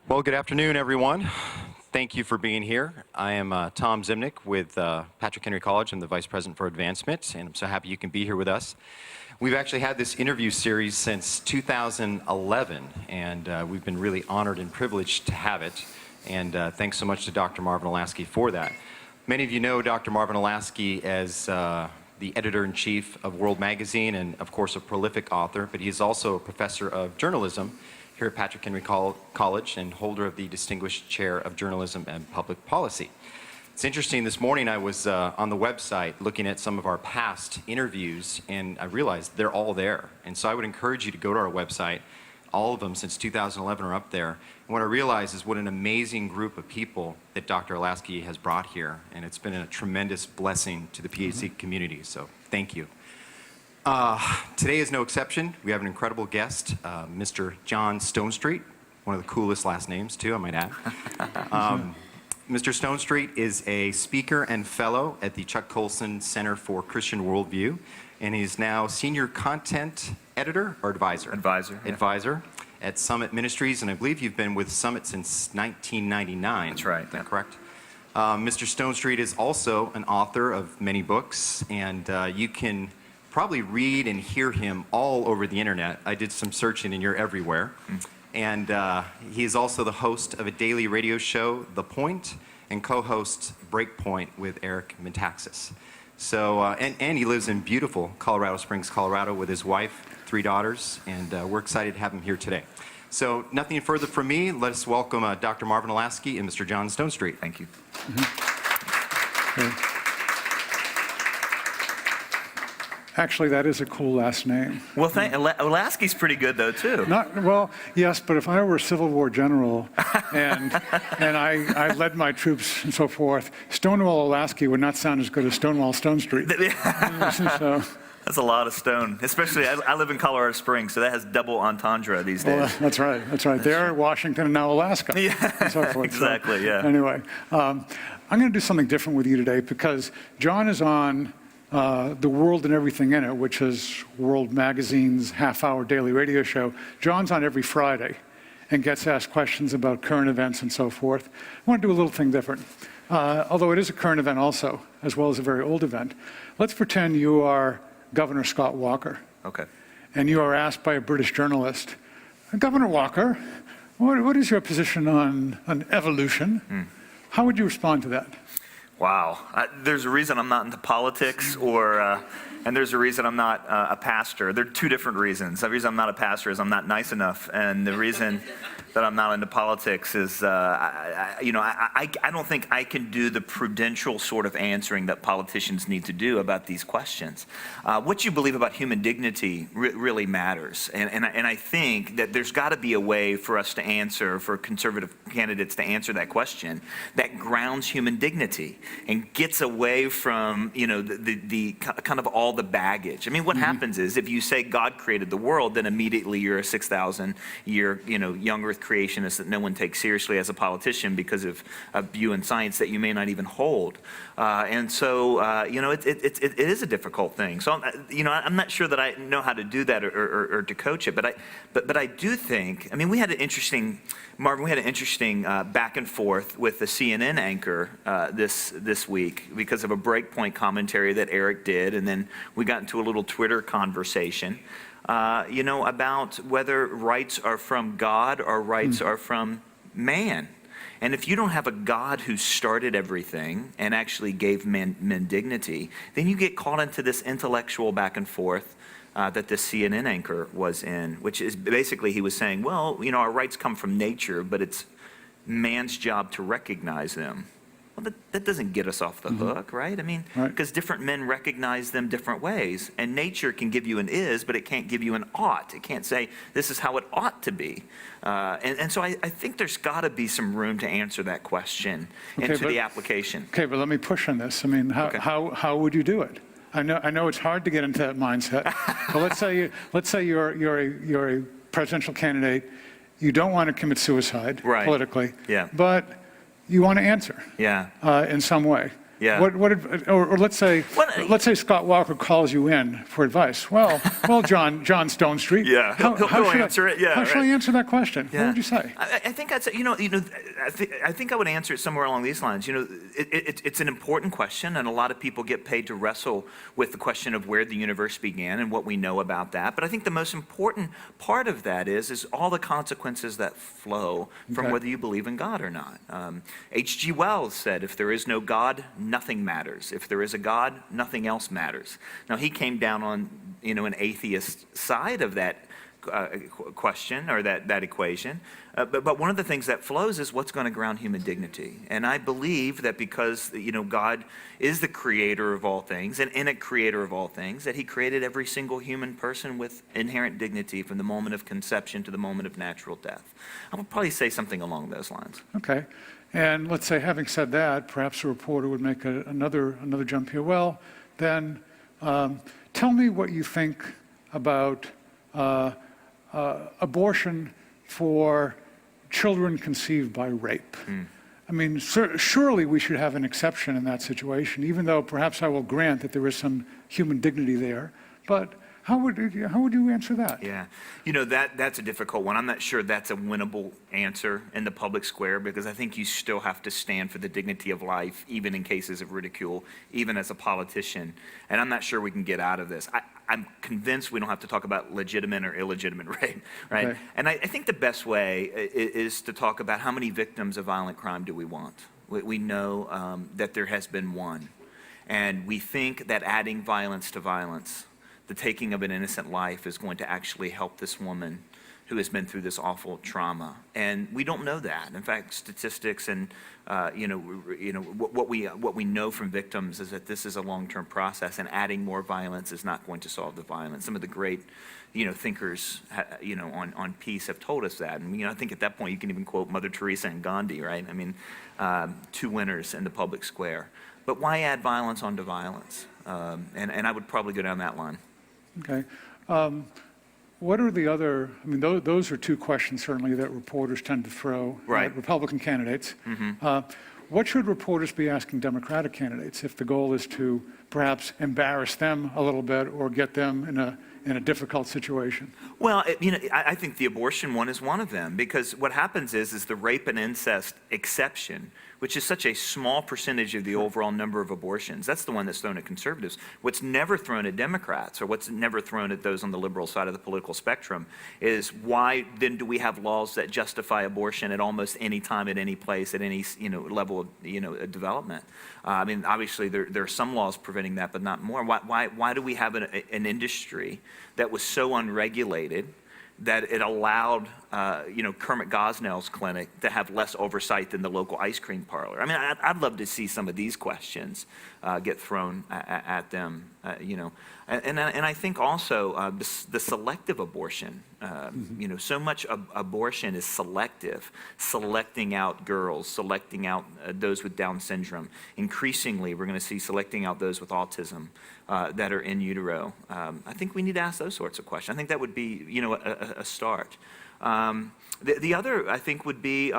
Well, good afternoon, everyone. Thank you for being here. I am Tom Zimnick with Patrick Henry College. I'm the Vice President for Advancement, and I'm so happy you can be here with us. We've actually had this interview series since 2011, and we've been really honored and privileged to have it. And thanks so much to Dr. Marvin Olasky for that. Many of you know Dr. Marvin Olasky as the editor-in-chief of World Magazine and, of course, a prolific author, but he's also a professor of journalism here at Patrick Henry College and holder of the Distinguished Chair of Journalism and Public Policy. It's interesting, this morning I was on the website looking at some of our past interviews, and I realized they're all there. And so I would encourage you to go to our website. All of them since 2011 are up there. And what I realized is what an amazing group of people that Dr. Olasky has brought here, and it's been a tremendous blessing to the PhD community, so thank you. Today is no exception. We have an incredible guest, Mr. John Stonestreet, one of the coolest last names too, I might add. Mr. Stonestreet is a speaker and fellow at the Chuck Colson Center for Christian Worldview, and he's now senior content editor or advisor? Advisor. Yeah. Advisor at Summit Ministries, and I believe you've been with Summit since 1999. That's right. Is that correct? Mr. Stonestreet is also an author of many books, and you can probably read and hear him all over the internet. I did some searching and you're everywhere. And he is also the host of a daily radio show, The Point, and co-hosts Breakpoint with Eric Metaxas. So, and he lives in beautiful Colorado Springs, Colorado with his wife, 3 daughters, and we're excited to have him here today. So nothing further from me. Let's welcome Dr. Marvin Olasky and Mr. John Stonestreet. Thank you. Actually, that is a cool last name. Well, Olasky's pretty good, though, too. Well, yes, but if I were a Civil War general and I led my troops and so forth, Stonewall Olasky would not sound as good as Stonewall Stonestreet. So, that's a lot of stone, especially I live in Colorado Springs, so that has double entendre these days. Well, that's right. That's right. There, Washington, and now Alaska. Yeah, and so forth. exactly, so, yeah. Anyway, I'm going to do something different with you today because John is on The World and Everything in It, which is World Magazine's half-hour daily radio show. John's on every Friday and gets asked questions about current events and so forth. I want to do a little thing different. Although it is a current event also, as well as a very old event. Let's pretend you are Governor Scott Walker. Okay. And you are asked by a British journalist, Governor Walker, what is your position on evolution? How would you respond to that? Wow. There's a reason I'm not into politics, and there's a reason I'm not a pastor. There are 2 different reasons. The reason I'm not a pastor is I'm not nice enough, and the reason that I'm not into politics is, I don't think I can do the prudential sort of answering that politicians need to do about these questions. What you believe about human dignity really matters, and I think that there's got to be a way for us to answer, for conservative candidates to answer that question that grounds human dignity and gets away from, the kind of all the baggage. I mean, what happens is if you say God created the world, then immediately you're a 6,000-year, young Earth creationist that no one takes seriously as a politician because of a view in science that you may not even hold. And so, it is a difficult thing. So, I'm not sure that I know how to do that or to coach it, but I do think, we had an interesting, Marvin, back and forth with the CNN anchor this week because of a Breakpoint commentary that Eric did, and then we got into a little Twitter conversation, about whether rights are from God or rights are from man. And if you don't have a God who started everything and actually gave men dignity, then you get caught into this intellectual back and forth that the CNN anchor was in, which is basically he was saying, well, our rights come from nature, but it's man's job to recognize them. Well, that doesn't get us off the hook, right? Because different men recognize them different ways. And nature can give you an is, but it can't give you an ought. It can't say, this is how it ought to be. And so I think there's got to be some room to answer that question into the application. Okay, but let me push on this. How would you do it? I know it's hard to get into that mindset. But let's say you're a presidential candidate. You don't want to commit suicide politically. Yeah. But you want to answer in some way. Yeah. Or let's say Scott Walker calls you in for advice. Well, John Stonestreet. Yeah, he'll answer it. Yeah, how should I answer that question? Yeah. What would you say? I think I'd say, I think I would answer it somewhere along these lines. It's an important question, and a lot of people get paid to wrestle with the question of where the universe began and what we know about that. But I think the most important part of that is all the consequences that flow from whether you believe in God or not. H.G. Wells said, if there is no God, nothing matters. If there is a God, nothing else matters. Now, he came down on, an atheist side of that question or that equation. But one of the things that flows is what's going to ground human dignity. And I believe that because, God is the creator of all things and in a creator of all things, that he created every single human person with inherent dignity from the moment of conception to the moment of natural death. I would probably say something along those lines. Okay. And let's say, having said that, perhaps a reporter would make another jump here. Well, then tell me what you think about abortion for children conceived by rape. I mean, surely we should have an exception in that situation, even though perhaps I will grant that there is some human dignity there. But how would you answer that? Yeah, that's a difficult one. I'm not sure that's a winnable answer in the public square, because I think you still have to stand for the dignity of life, even in cases of ridicule, even as a politician. And I'm not sure we can get out of this. I'm convinced we don't have to talk about legitimate or illegitimate rape, right? Okay. And I think the best way is to talk about how many victims of violent crime do we want. We know that there has been one. And we think that adding violence to violence, the taking of an innocent life, is going to actually help this woman who has been through this awful trauma. And we don't know that. In fact, statistics and what we know from victims is that this is a long-term process, and adding more violence is not going to solve the violence. Some of the great thinkers on peace have told us that. And I think at that point you can even quote Mother Teresa and Gandhi, right? I mean, two winners in the public square. But why add violence onto violence? And I would probably go down that line. Okay. What are the other, I mean, those are two questions certainly that reporters tend to throw at Republican candidates. What should reporters be asking Democratic candidates if the goal is to perhaps embarrass them a little bit or get them in a difficult situation? Well, I think the abortion one is one of them, because what happens is the rape and incest exception, which is such a small percentage of the overall number of abortions. That's the one that's thrown at conservatives. What's never thrown at Democrats, or what's never thrown at those on the liberal side of the political spectrum, is why then do we have laws that justify abortion at almost any time, at any place, at any level of development? I mean, obviously there are some laws preventing that, but not more. Why do we have an industry that was so unregulated that it allowed, Kermit Gosnell's clinic to have less oversight than the local ice cream parlor? I mean, I'd love to see some of these questions get thrown at them, And I think also the selective abortion, so much abortion is selective, selecting out girls, selecting out those with Down syndrome. Increasingly, we're going to see selecting out those with autism that are in utero. I think we need to ask those sorts of questions. I think that would be, a start. The other, I think, would be,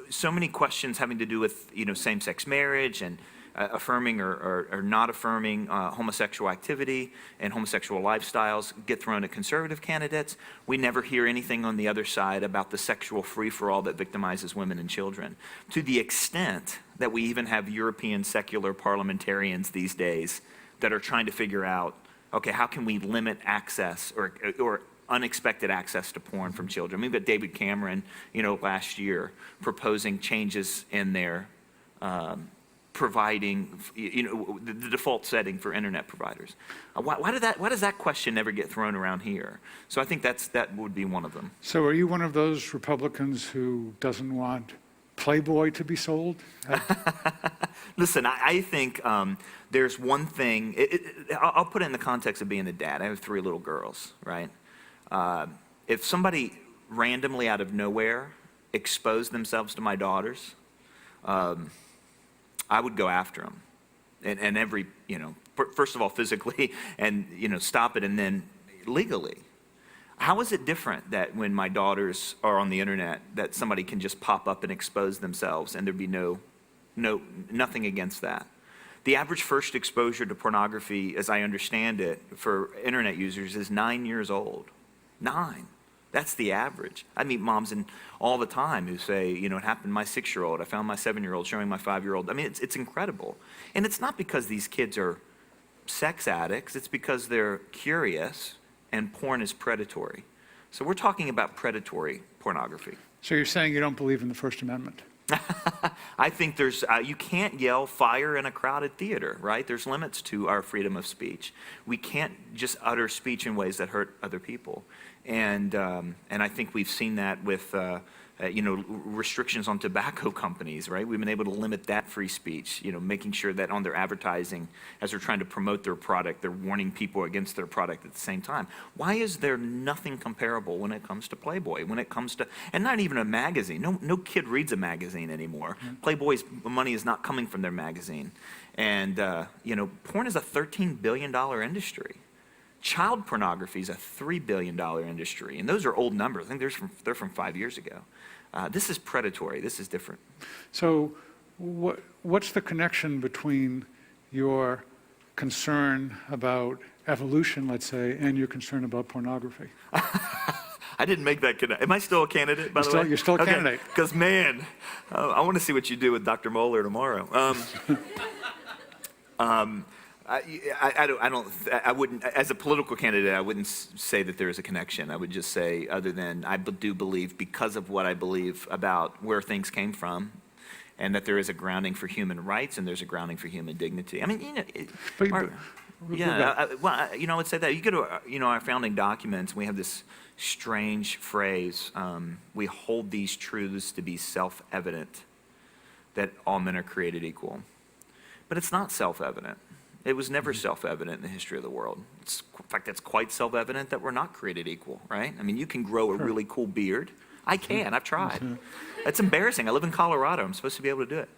so many questions having to do with, same-sex marriage and affirming or not affirming homosexual activity and homosexual lifestyles get thrown at conservative candidates. We never hear anything on the other side about the sexual free-for-all that victimizes women and children, to the extent that we even have European secular parliamentarians these days that are trying to figure out, okay, how can we limit access or unexpected access to porn from children? We've got David Cameron, last year proposing changes in there, providing, the default setting for internet providers. Why does that question never get thrown around here? So I think that would be one of them. So are you one of those Republicans who doesn't want Playboy to be sold? Listen, I think there's one thing, I'll put it in the context of being a dad. I have 3 little girls, right? If somebody randomly out of nowhere exposed themselves to my daughters, I would go after them. And every, first of all, physically, and, stop it, and then legally. How is it different that when my daughters are on the internet, that somebody can just pop up and expose themselves and there'd be nothing against that? The average first exposure to pornography, as I understand it, for internet users is 9 years old. 9. That's the average. I meet moms all the time who say, it happened to my 6-year-old. I found my 7-year-old showing my 5-year-old. I mean, it's incredible. And it's not because these kids are sex addicts. It's because they're curious, and porn is predatory. So we're talking about predatory pornography. So you're saying you don't believe in the First Amendment? I think you can't yell fire in a crowded theater, right? There's limits to our freedom of speech. We can't just utter speech in ways that hurt other people. And I think we've seen that with restrictions on tobacco companies, right? We've been able to limit that free speech, making sure that on their advertising, as they're trying to promote their product, they're warning people against their product at the same time. Why is there nothing comparable when it comes to Playboy, when it comes to, and not even a magazine? No kid reads a magazine anymore. Playboy's money is not coming from their magazine. And, porn is a $13 billion industry. Child pornography is a $3 billion industry, and those are old numbers. I think they're from 5 years ago. This is predatory. This is different. So what's the connection between your concern about evolution, let's say, and your concern about pornography? I didn't make that connection. Am I still a candidate, by the way? You're still a candidate. Because, man, I want to see what you do with Dr. Moeller tomorrow. I wouldn't, as a political candidate, I wouldn't say that there is a connection. I would just say, other than I do believe, because of what I believe about where things came from, and that there is a grounding for human rights and there's a grounding for human dignity. I mean, I would say that. You go to, our founding documents, we have this strange phrase, we hold these truths to be self-evident, that all men are created equal. But it's not self-evident. It was never self-evident in the history of the world. In fact, it's quite self-evident that we're not created equal, right? I mean, you can grow a really cool beard. I can. I've tried. It's embarrassing. I live in Colorado. I'm supposed to be able to do it.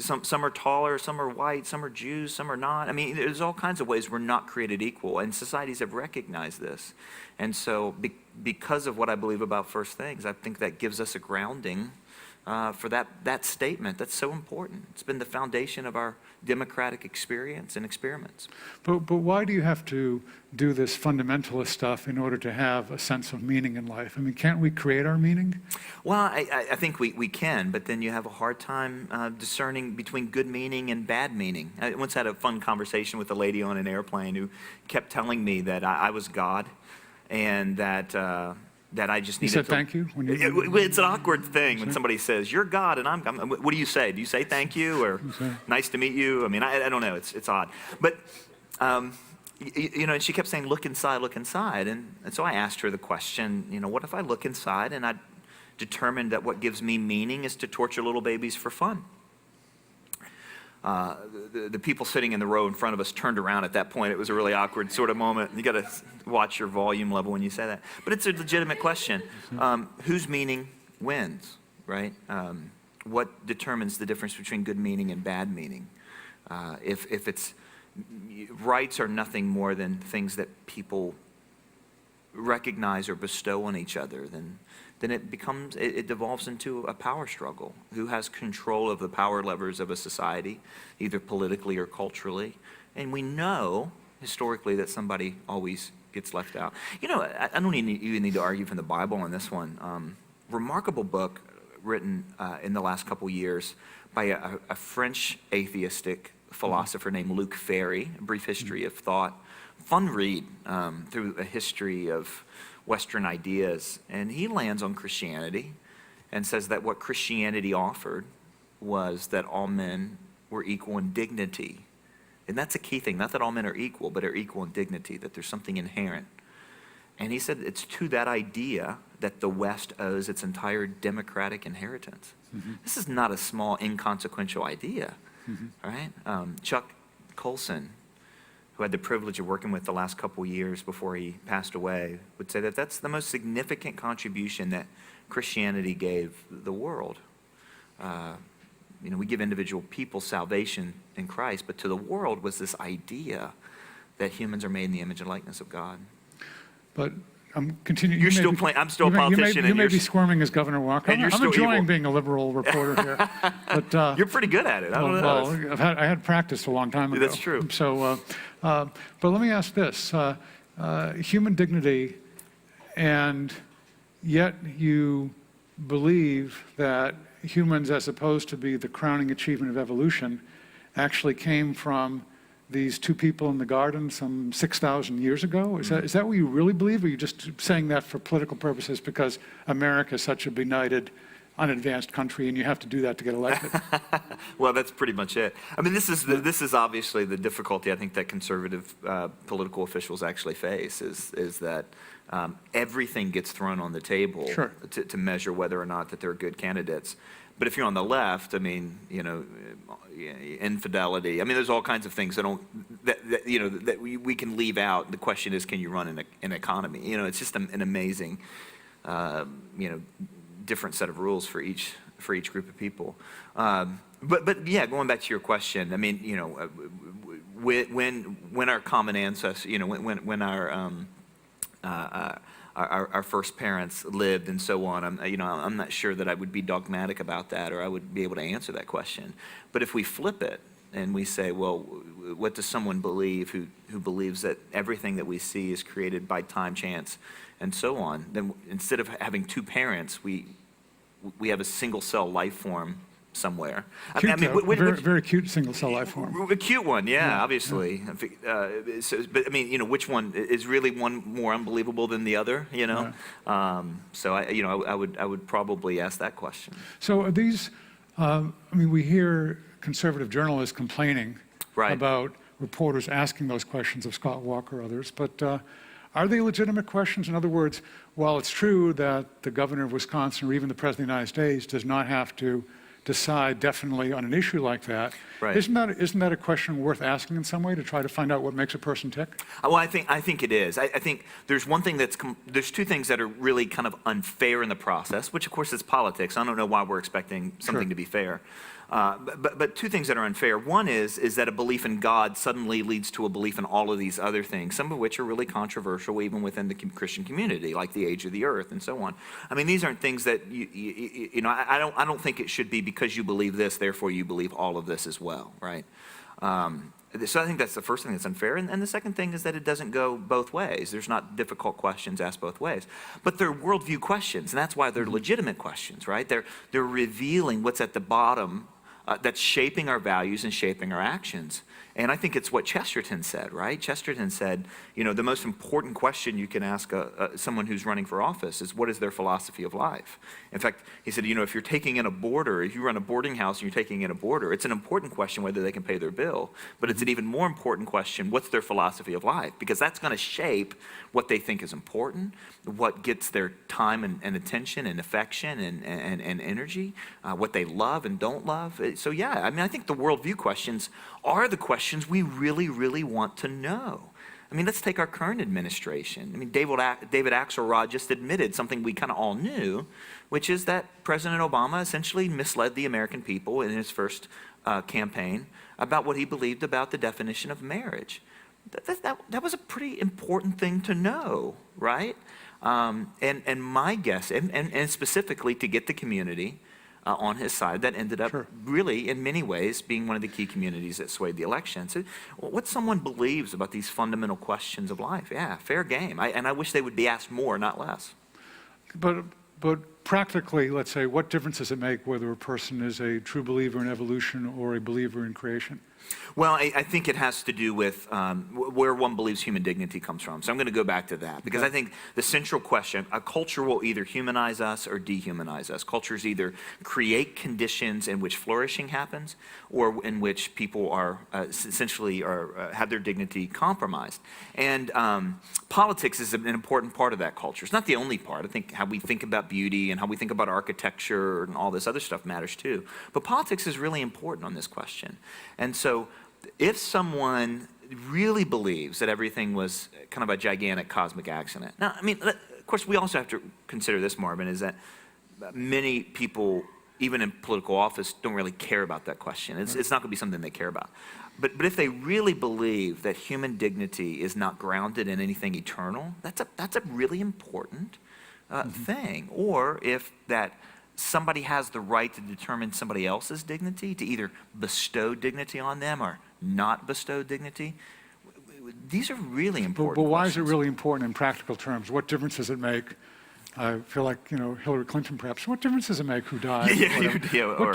Some are taller, some are white, some are Jews, some are not. I mean, there's all kinds of ways we're not created equal, and societies have recognized this. And so because of what I believe about first things, I think that gives us a grounding for that statement. That's so important. It's been the foundation of our democratic experience and experiments. But why do you have to do this fundamentalist stuff in order to have a sense of meaning in life? I mean, can't we create our meaning? Well, I think we can, but then you have a hard time discerning between good meaning and bad meaning. I once had a fun conversation with a lady on an airplane who kept telling me that I was God, and that I just needed to... You said thank you? It's an awkward thing when somebody says, you're God, and I'm... What do you say? Do you say thank you, or nice to meet you? I mean, I don't know. It's odd. But, and she kept saying, look inside, look inside. And so I asked her the question, what if I look inside and I determined that what gives me meaning is to torture little babies for fun? The people sitting in the row in front of us turned around at that point. It was a really awkward sort of moment. You got to watch your volume level when you say that. But it's a legitimate question. Whose meaning wins, right? What determines the difference between good meaning and bad meaning? If it's rights are nothing more than things that people recognize or bestow on each other, then it devolves into a power struggle. Who has control of the power levers of a society, either politically or culturally? And we know historically that somebody always gets left out. I don't even need to argue from the Bible on this one. Remarkable book written in the last couple years by a French atheistic philosopher named Luc Ferry, A Brief History of Thought. Fun read through a history of Western ideas, and he lands on Christianity and says that what Christianity offered was that all men were equal in dignity. And that's a key thing, not that all men are equal, but are equal in dignity, that there's something inherent. And he said it's to that idea that the West owes its entire democratic inheritance. This is not a small, inconsequential idea, right? Chuck Colson, who had the privilege of working with the last couple years before he passed away, would say that that's the most significant contribution that Christianity gave the world. We give individual people salvation in Christ, but to the world was this idea that humans are made in the image and likeness of God. but I'm continuing. You're still playing. I'm still a politician. You may be squirming as Governor Walker. And you're I'm still enjoying evil. being a liberal reporter here. But You're pretty good at it. I don't know. well, I had practiced a long time ago. That's true. So, but let me ask this: human dignity, and yet you believe that humans, as opposed to be the crowning achievement of evolution, actually came from these two people in the garden some 6,000 years ago? Is that what you really believe, or are you just saying that for political purposes because America is such a benighted, unadvanced country and you have to do that to get elected? Well, that's pretty much it. I mean, this is obviously the difficulty I think that conservative political officials actually face is that everything gets thrown on the table Sure. to measure whether or not that they're good candidates. But if you're on the left, I mean, infidelity. I mean, there's all kinds of things that we can leave out. The question is, can you run an economy? It's just an amazing, different set of rules for each group of people. But yeah, going back to your question, I mean, when our common ancestors, when our first parents lived and so on, I'm not sure that I would be dogmatic about that or I would be able to answer that question. But if we flip it and we say, well, what does someone believe who believes that everything that we see is created by time, chance, and so on, then instead of having two parents, we have a single cell life form somewhere. Cute, very cute single-cell life form. A cute one, yeah. Obviously. But I mean, which one is really one more unbelievable than the other? So I would probably ask that question. So are these? We hear conservative journalists complaining about reporters asking those questions of Scott Walker or others, but are they legitimate questions? In other words, while it's true that the governor of Wisconsin or even the president of the United States does not have to decide definitely on an issue like that. Right. Isn't that a question worth asking in some way to try to find out what makes a person tick? Well, I think it is. I think there's one thing there's two things that are really kind of unfair in the process, which of course is politics. I don't know why we're expecting something to be fair. But two things that are unfair. One is that a belief in God suddenly leads to a belief in all of these other things, some of which are really controversial even within the Christian community, like the age of the earth and so on. I mean, these aren't things that I don't think it should be because you believe this, therefore you believe all of this as well, right? So I think that's the first thing that's unfair. And the second thing is that it doesn't go both ways. There's not difficult questions asked both ways. But they're worldview questions, and that's why they're legitimate questions, right? They're revealing what's at the bottom that's shaping our values and shaping our actions. And I think it's what Chesterton said, right? Chesterton said, the most important question you can ask someone who's running for office is, what is their philosophy of life? In fact, he said, if you're taking in a boarder, if you run a boarding house and you're taking in a boarder, it's an important question whether they can pay their bill. But it's an even more important question, what's their philosophy of life? Because that's going to shape what they think is important, what gets their time and attention and affection and energy, what they love and don't love. So yeah, I think the worldview questions are the questions we really, really want to know. I mean, let's take our current administration. I mean, David Axelrod just admitted something we kind of all knew, which is that President Obama essentially misled the American people in his first campaign about what he believed about the definition of marriage. That was a pretty important thing to know, right? And my guess, and specifically to get the community on his side, that ended up really, in many ways, being one of the key communities that swayed the election. So what someone believes about these fundamental questions of life, yeah, fair game. And I wish they would be asked more, not less. But practically, let's say, what difference does it make whether a person is a true believer in evolution or a believer in creation? Well, I think it has to do with where one believes human dignity comes from. So I'm going to go back to that because I think the central question, a culture will either humanize us or dehumanize us. Cultures either create conditions in which flourishing happens or in which people are essentially have their dignity compromised. And politics is an important part of that culture. It's not the only part. I think how we think about beauty and how we think about architecture and all this other stuff matters too. But politics is really important on this question. And so if someone really believes that everything was kind of a gigantic cosmic accident. Now, I mean, of course, we also have to consider this, Marvin, is that many people even in political office, don't really care about that question. It's not going to be something they care about. But if they really believe that human dignity is not grounded in anything eternal, that's a really important thing. Or if that somebody has the right to determine somebody else's dignity, to either bestow dignity on them or not bestow dignity. These are really important. But why is it questions. really important in practical terms? What difference does it make? I feel like, Hillary Clinton perhaps. What difference does it make who died?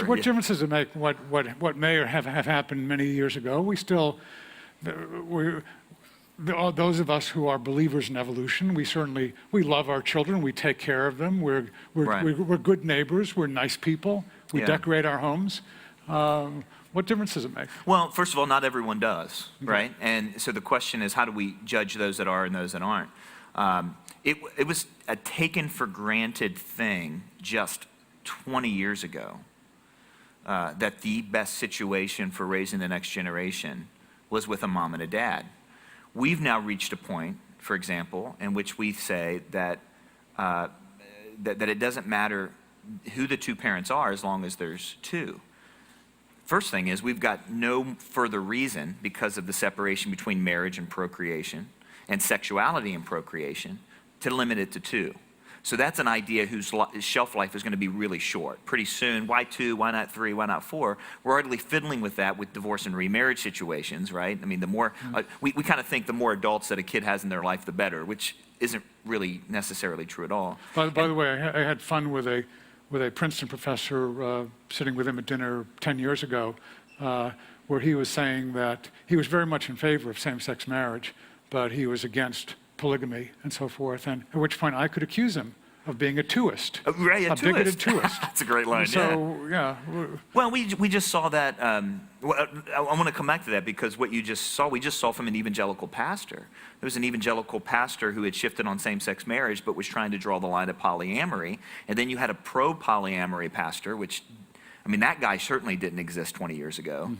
What difference does it make what may or have happened many years ago? Those of us who are believers in evolution, we love our children, we take care of them, we're good neighbors, we're nice people, we decorate our homes. What difference does it make? Well, first of all, not everyone does, right? And so the question is, how do we judge those that are and those that aren't? It was a taken for granted thing just 20 years ago that the best situation for raising the next generation was with a mom and a dad. We've now reached a point, for example, in which we say that that it doesn't matter who the two parents are as long as there's two. First thing is, we've got no further reason, because of the separation between marriage and procreation and sexuality and procreation, to limit it to two. So that's an idea whose shelf life is going to be really short. Pretty soon, why two, why not three, why not four? We're already fiddling with that with divorce and remarriage situations, right? I mean, the more, we kind of think the more adults that a kid has in their life, the better, which isn't really necessarily true at all. By the way, I had fun with a Princeton professor sitting with him at dinner 10 years ago, where he was saying that he was very much in favor of same-sex marriage, but he was against polygamy and so forth, and at which point I could accuse him of being a twoist, a bigoted twoist. That's a great line. Well, we just saw that. I want to come back to that, because what you just saw, we just saw from an evangelical pastor. There was an evangelical pastor who had shifted on same-sex marriage, but was trying to draw the line at polyamory. And then you had a pro-polyamory pastor, which, I mean, that guy certainly didn't exist 20 years ago.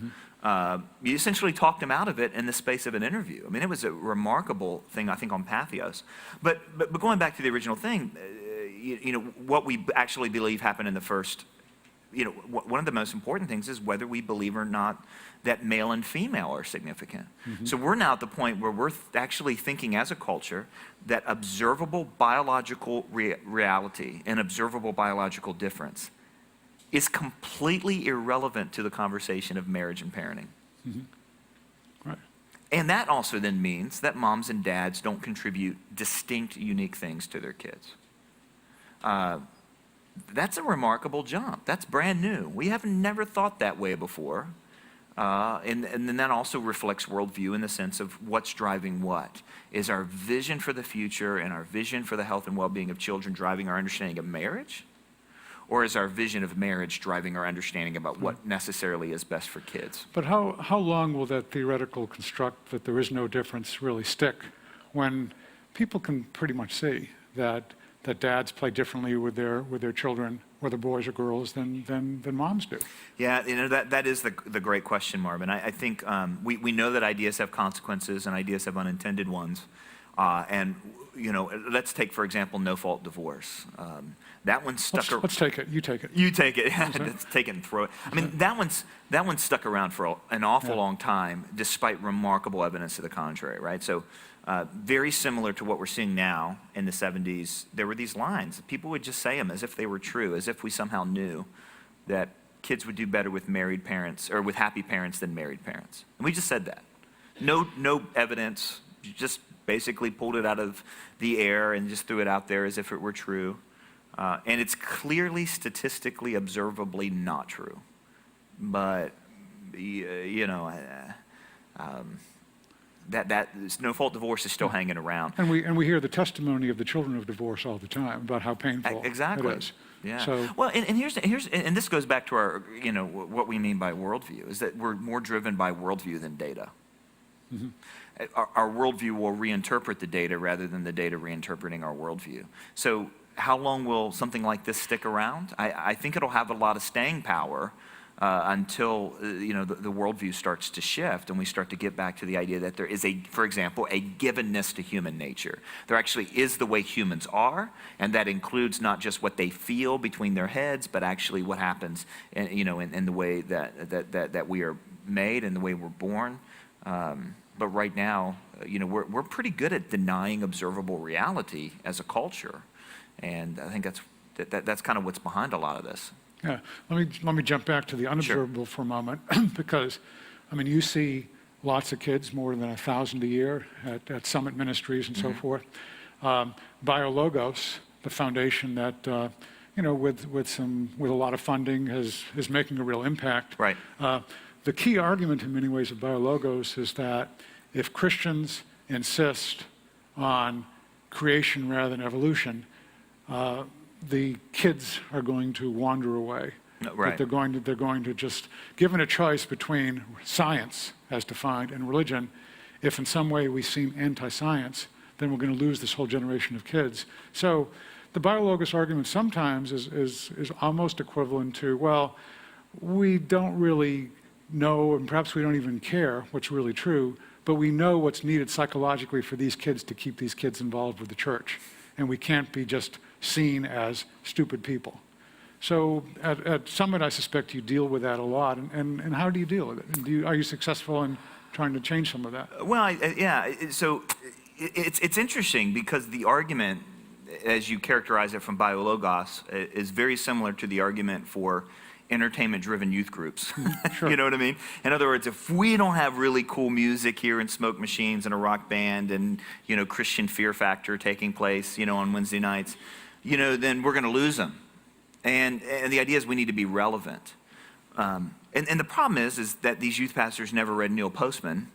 You essentially talked him out of it in the space of an interview. I mean, it was a remarkable thing, I think, on Pathos. But going back to the original thing, what we actually believe happened in the first, one of the most important things is whether we believe or not that male and female are significant. So we're now at the point where we're actually thinking as a culture that observable biological reality and observable biological difference is completely irrelevant to the conversation of marriage and parenting. Right. And that also then means that moms and dads don't contribute distinct, unique things to their kids. That's a remarkable jump. That's brand new. We have never thought that way before. And then that also reflects worldview in the sense of what's driving what. Is our vision for the future and our vision for the health and well-being of children driving our understanding of marriage? Or is our vision of marriage driving our understanding about what necessarily is best for kids? But how long will that theoretical construct that there is no difference really stick, when people can pretty much see that dads play differently with their children, whether boys or girls, than moms do? Yeah, that is the great question, Marvin. I think we know that ideas have consequences and ideas have unintended ones. And let's take, for example, no-fault divorce. That one stuck. Let's take it. You take it. You take it. Let's take it and throw it. I mean, that one's stuck around for an awful long time, despite remarkable evidence to the contrary, right? So, very similar to what we're seeing now in the 70s, there were these lines. People would just say them as if they were true, as if we somehow knew that kids would do better with married parents or with happy parents than married parents. And we just said that. No evidence. Just basically pulled it out of the air and just threw it out there as if it were true. And it's clearly, statistically, observably not true. But, that no-fault divorce is still hanging around. And we hear the testimony of the children of divorce all the time about how painful it is. Yeah. So, well, and this goes back to our, what we mean by worldview, is that we're more driven by worldview than data. Our worldview will reinterpret the data rather than the data reinterpreting our worldview. So how long will something like this stick around? I think it'll have a lot of staying power until the worldview starts to shift and we start to get back to the idea that there is for example, a givenness to human nature. There actually is the way humans are, and that includes not just what they feel between their heads, but actually what happens in the way that we are made and the way we're born. But right now, we're pretty good at denying observable reality as a culture, and I think that's kind of what's behind a lot of this. Yeah, let me jump back to the unobservable for a moment, because, you see lots of kids, more than 1,000 a year at Summit Ministries and so forth. BioLogos, the foundation that, with a lot of funding is making a real impact. Right. The key argument in many ways of BioLogos is that if Christians insist on creation rather than evolution, the kids are going to wander away. Right. That they're going to just, given a choice between science as defined and religion, if in some way we seem anti-science, then we're going to lose this whole generation of kids. So the BioLogos argument sometimes is almost equivalent to, well, we don't really know, and perhaps we don't even care what's really true, but we know what's needed psychologically for these kids to keep these kids involved with the church. And we can't be just seen as stupid people. So at Summit, I suspect you deal with that a lot. And how do you deal with it? And are you successful in trying to change some of that? Well, yeah. So it's interesting because the argument, as you characterize it from BioLogos, is very similar to the argument for entertainment-driven youth groups. Sure. You know what I mean? In other words, if we don't have really cool music here and smoke machines and a rock band and, Christian Fear Factor taking place, on Wednesday nights, then we're going to lose them. And the idea is we need to be relevant. And the problem is that these youth pastors never read Neil Postman,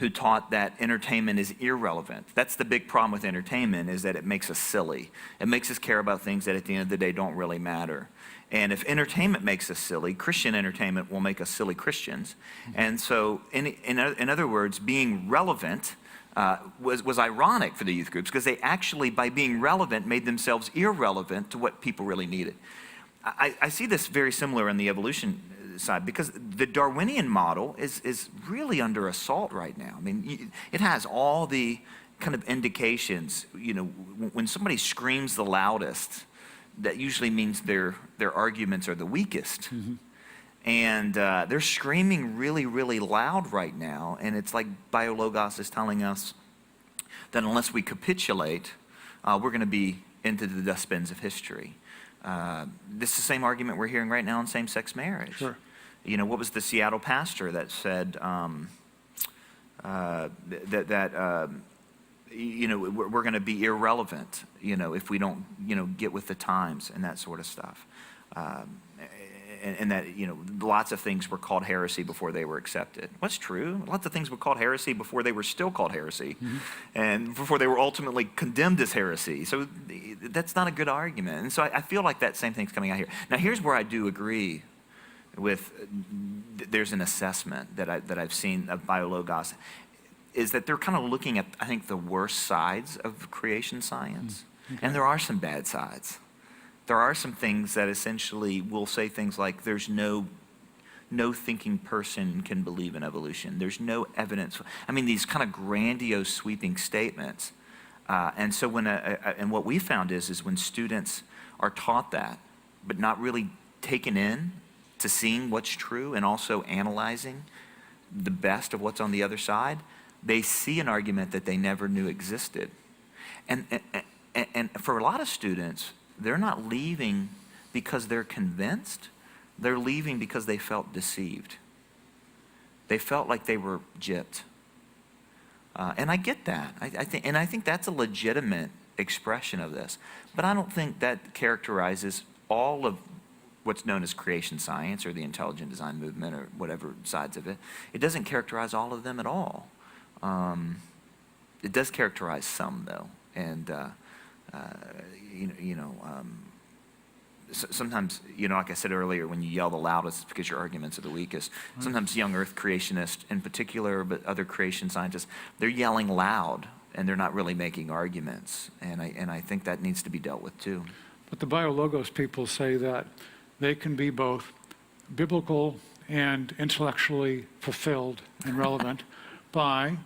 who taught that entertainment is irrelevant. That's the big problem with entertainment, is that it makes us silly. It makes us care about things that at the end of the day don't really matter. And if entertainment makes us silly, Christian entertainment will make us silly Christians. And so, in other words, being relevant was ironic for the youth groups, because they actually, by being relevant, made themselves irrelevant to what people really needed. I see this very similar on the evolution side, because the Darwinian model is really under assault right now. It has all the kind of indications. When somebody screams the loudest, that usually means their arguments are the weakest. And they're screaming really, really loud right now. And it's like BioLogos is telling us that unless we capitulate, we're going to be into the dustbins of history. This is the same argument we're hearing right now in same-sex marriage. Sure. What was the Seattle pastor that said we're going to be irrelevant, if we don't, get with the times and that sort of stuff. And that, lots of things were called heresy before they were accepted. What's true? Lots of things were called heresy before they were still called heresy, and before they were ultimately condemned as heresy. So that's not a good argument. And so I feel like that same thing's coming out here. Now, here's where I do agree with, there's an assessment that I've seen of BioLogos, is that they're kind of looking at, I think, the worst sides of creation science. Okay. And there are some bad sides. There are some things that essentially will say things like, there's no thinking person can believe in evolution. There's no evidence. These kind of grandiose, sweeping statements. And so and what we found is when students are taught that, but not really taken in to seeing what's true and also analyzing the best of what's on the other side, they see an argument that they never knew existed. And for a lot of students, they're not leaving because they're convinced. They're leaving because they felt deceived. They felt like they were gypped. And I get that. I think that's a legitimate expression of this. But I don't think that characterizes all of what's known as creation science or the intelligent design movement or whatever sides of it. It doesn't characterize all of them at all. It does characterize some, though. And sometimes, like I said earlier, when you yell the loudest, it's because your arguments are the weakest. Sometimes young earth creationists in particular, but other creation scientists, they're yelling loud and they're not really making arguments. And I think that needs to be dealt with too. But the BioLogos people say that they can be both biblical and intellectually fulfilled and relevant by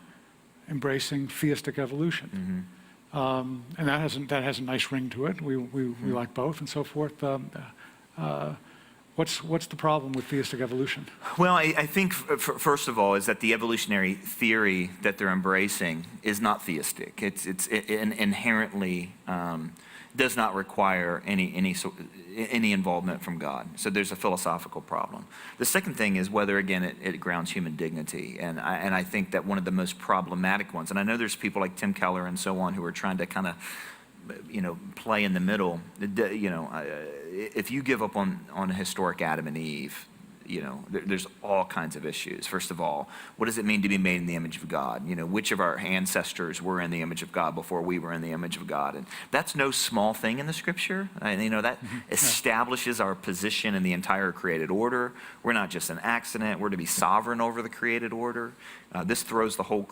embracing theistic evolution. And that has a nice ring to it. We like both and so forth. What's the problem with theistic evolution? Well, I think, first of all, is that the evolutionary theory that they're embracing is not theistic. It inherently does not require any involvement from God. So there's a philosophical problem. The second thing is whether, again, it grounds human dignity. And I think that one of the most problematic ones, and I know there's people like Tim Keller and so on who are trying to kind of, play in the middle. If you give up on a historic Adam and Eve, there's all kinds of issues. First of all, what does it mean to be made in the image of God? Which of our ancestors were in the image of God before we were in the image of God? And that's no small thing in the scripture. And, that establishes our position in the entire created order. We're not just an accident. We're to be sovereign over the created order. This throws the whole,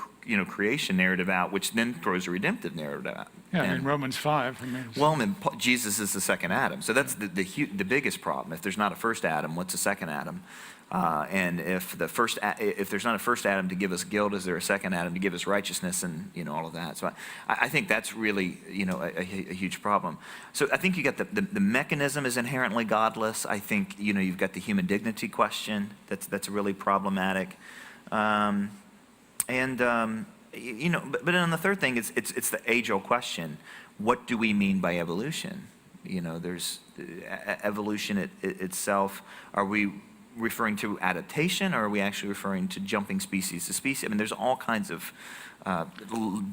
creation narrative out, which then throws a redemptive narrative out. Yeah, in Romans 5. Jesus is the second Adam. So that's the biggest problem. If there's not a first Adam, what's a second Adam? And if there's not a first Adam to give us guilt, is there a second Adam to give us righteousness and all of that? So I think that's really a huge problem. So I think you got the mechanism is inherently godless. I think you've got the human dignity question that's really problematic. But then the third thing is it's the age-old question: what do we mean by evolution? There's evolution itself. Are we referring to adaptation, or are we actually referring to jumping species to species? I mean, there's all kinds of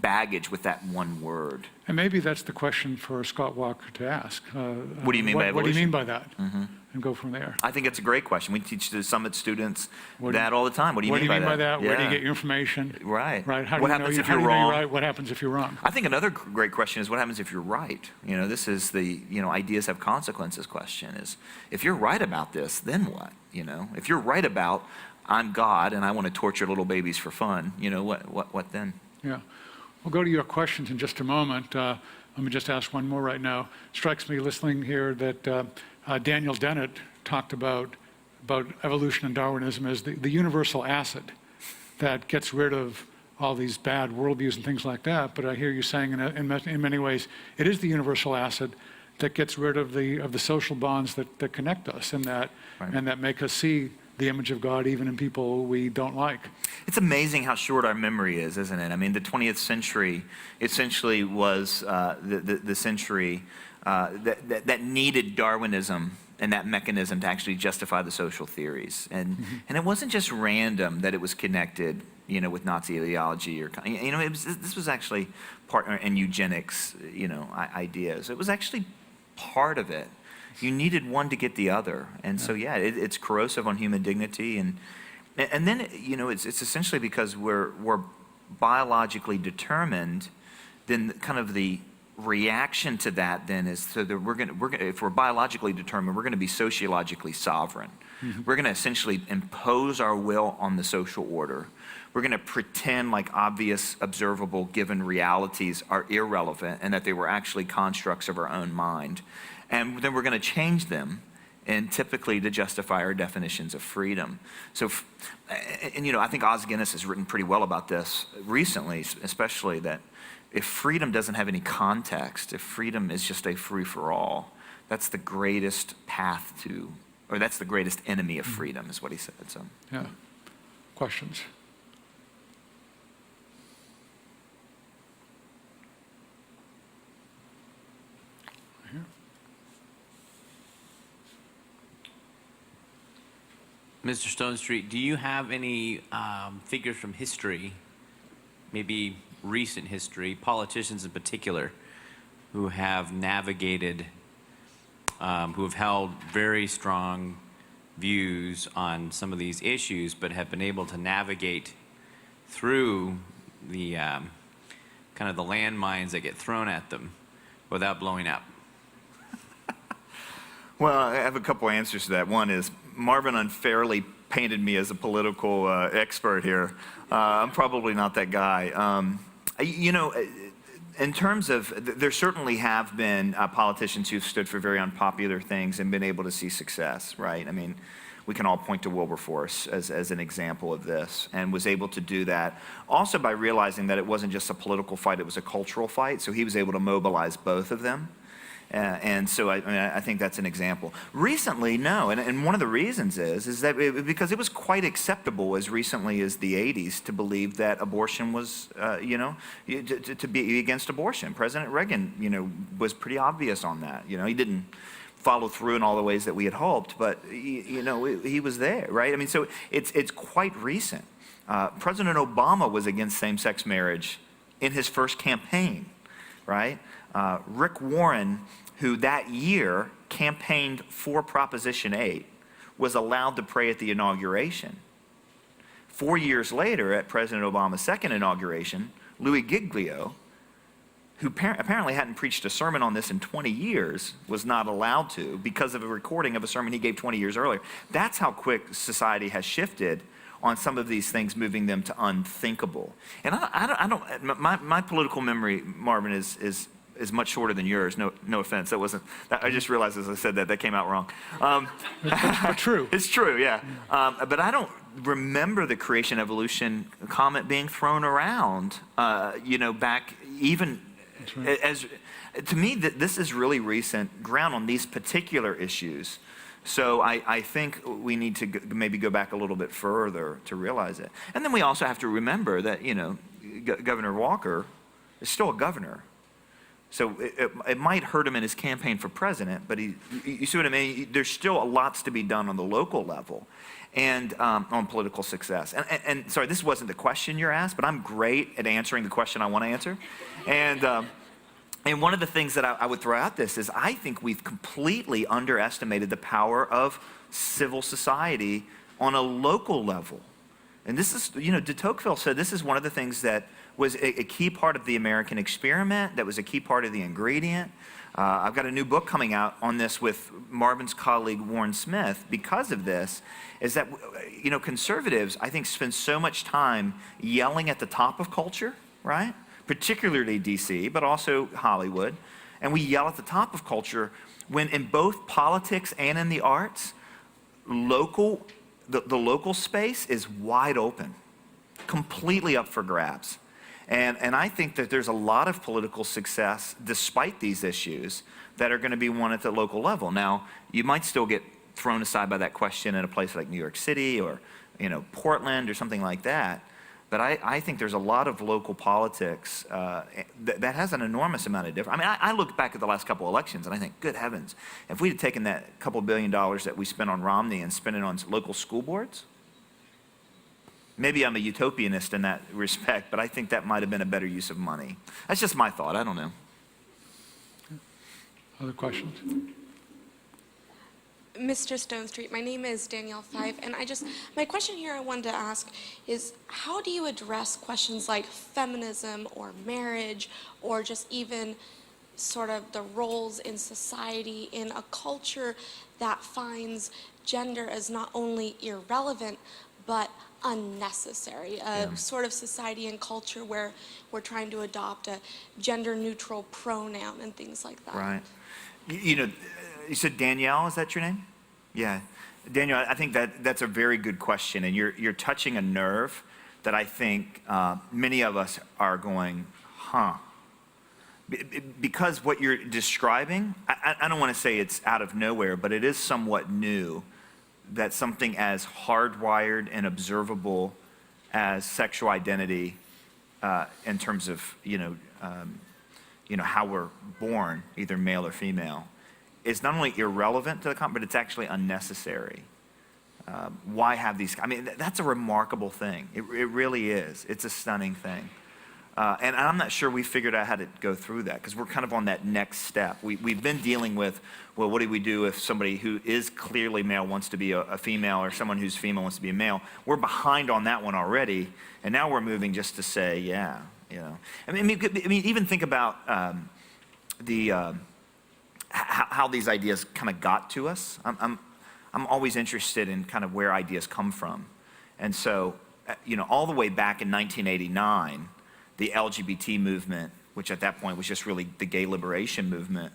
baggage with that one word. And maybe that's the question for Scott Walker to ask. What do you mean by evolution? What do you mean by that? And go from there. I think it's a great question. We teach the Summit students that all the time. What do you mean by that? Where do you get your information? Right. How what happens if you're wrong? Right? What happens if you're wrong? I think another great question is what happens if you're right? This is the ideas have consequences question. Is if you're right about this, then what? If you're right about I'm God and I want to torture little babies for fun, what then? Yeah. We'll go to your questions in just a moment. Let me just ask one more right now. Strikes me listening here that Daniel Dennett talked about evolution and Darwinism as the universal acid that gets rid of all these bad worldviews and things like that. But I hear you saying in many ways it is the universal acid that gets rid of the social bonds that connect us and that make us see the image of God even in people we don't like. It's amazing how short our memory is, isn't it? I mean, the 20th century essentially was the century that needed Darwinism and that mechanism to actually justify the social theories. And it wasn't just random that it was connected, with Nazi ideology or, this was actually partner in eugenics, ideas. It was actually part of it. You needed one to get the other. And so, it's corrosive on human dignity. And then, it's essentially because we're biologically determined, then kind of the reaction to that then is so that if we're biologically determined, we're going to be sociologically sovereign. We're going to essentially impose our will on the social order. We're going to pretend like obvious, observable, given realities are irrelevant and that they were actually constructs of our own mind. And then we're going to change them, and typically to justify our definitions of freedom. So, I think Os Guinness has written pretty well about this recently, especially that if freedom doesn't have any context, if freedom is just a free-for-all, that's the greatest path to, or that's the greatest enemy of freedom, is what he said. So, yeah. Questions? Mr. Stonestreet, do you have any figures from history, maybe recent history, politicians in particular, who have navigated, who have held very strong views on some of these issues, but have been able to navigate through the kind of the landmines that get thrown at them without blowing up? Well, I have a couple answers to that. One is Marvin unfairly painted me as a political expert here. I'm probably not that guy. In terms of, there certainly have been politicians who've stood for very unpopular things and been able to see success, right? I mean, we can all point to Wilberforce as an example of this, and was able to do that also by realizing that it wasn't just a political fight, it was a cultural fight. So he was able to mobilize both of them. And so I think that's an example. Recently, no, and one of the reasons is that because it was quite acceptable as recently as the 80s to believe that abortion was, to be against abortion. President Reagan, was pretty obvious on that. He didn't follow through in all the ways that we had hoped, but he was there, right? I mean, so it's quite recent. President Obama was against same-sex marriage in his first campaign, right? Rick Warren, who that year campaigned for Proposition 8, was allowed to pray at the inauguration. 4 years later, at President Obama's second inauguration, Louis Giglio, who apparently hadn't preached a sermon on this in 20 years, was not allowed to because of a recording of a sermon he gave 20 years earlier. That's how quick society has shifted on some of these things, moving them to unthinkable. And my political memory, Marvin, is much shorter than yours. No offense. I just realized as I said that came out wrong. But true. It's true, yeah. But I don't remember the creation evolution comment being thrown around, back even as, to me, this is really recent ground on these particular issues. So I think we need to maybe go back a little bit further to realize it. And then we also have to remember that, Governor Walker is still a governor. So it might hurt him in his campaign for president, but you see what I mean? There's still lots to be done on the local level and on political success. And sorry, this wasn't the question you're asked, but I'm great at answering the question I want to answer. And one of the things that I would throw out this is I think we've completely underestimated the power of civil society on a local level. And this is, de Tocqueville said this is one of the things that was a key part of the American experiment, that was a key part of the ingredient. I've got a new book coming out on this with Marvin's colleague Warren Smith because of this, is that, conservatives, I think, spend so much time yelling at the top of culture, right? Particularly DC, but also Hollywood. And we yell at the top of culture when in both politics and in the arts, the local space is wide open, completely up for grabs. And I think that there's a lot of political success, despite these issues, that are going to be won at the local level. Now, you might still get thrown aside by that question in a place like New York City or, Portland or something like that. But I think there's a lot of local politics that has an enormous amount of difference. I mean, I look back at the last couple elections and I think, good heavens, if we'd have taken that couple $1 billion that we spent on Romney and spent it on local school boards, maybe I'm a utopianist in that respect, but I think that might have been a better use of money. That's just my thought. I don't know. Other questions? Mr. Stonestreet, my name is Danielle Five, and my question here I wanted to ask is, how do you address questions like feminism or marriage, or just even sort of the roles in society in a culture that finds gender as not only irrelevant, but unnecessary, sort of society and culture where we're trying to adopt a gender-neutral pronoun and things like that. Right. You said Danielle, is that your name? Yeah. Danielle, I think that's a very good question, and you're touching a nerve that I think many of us are going, because what you're describing, I don't want to say it's out of nowhere, but it is somewhat new, that something as hardwired and observable as sexual identity in terms of, how we're born, either male or female, is not only irrelevant to the but it's actually unnecessary. Why have these? I mean, that's a remarkable thing. It really is. It's a stunning thing. And I'm not sure we figured out how to go through that, because we're kind of on that next step. We've been dealing with, well, what do we do if somebody who is clearly male wants to be a female, or someone who's female wants to be a male? We're behind on that one already, and now we're moving just to say, yeah, I mean, even think about how these ideas kind of got to us. I'm always interested in kind of where ideas come from. And so, all the way back in 1989, the LGBT movement, which at that point was just really the gay liberation movement,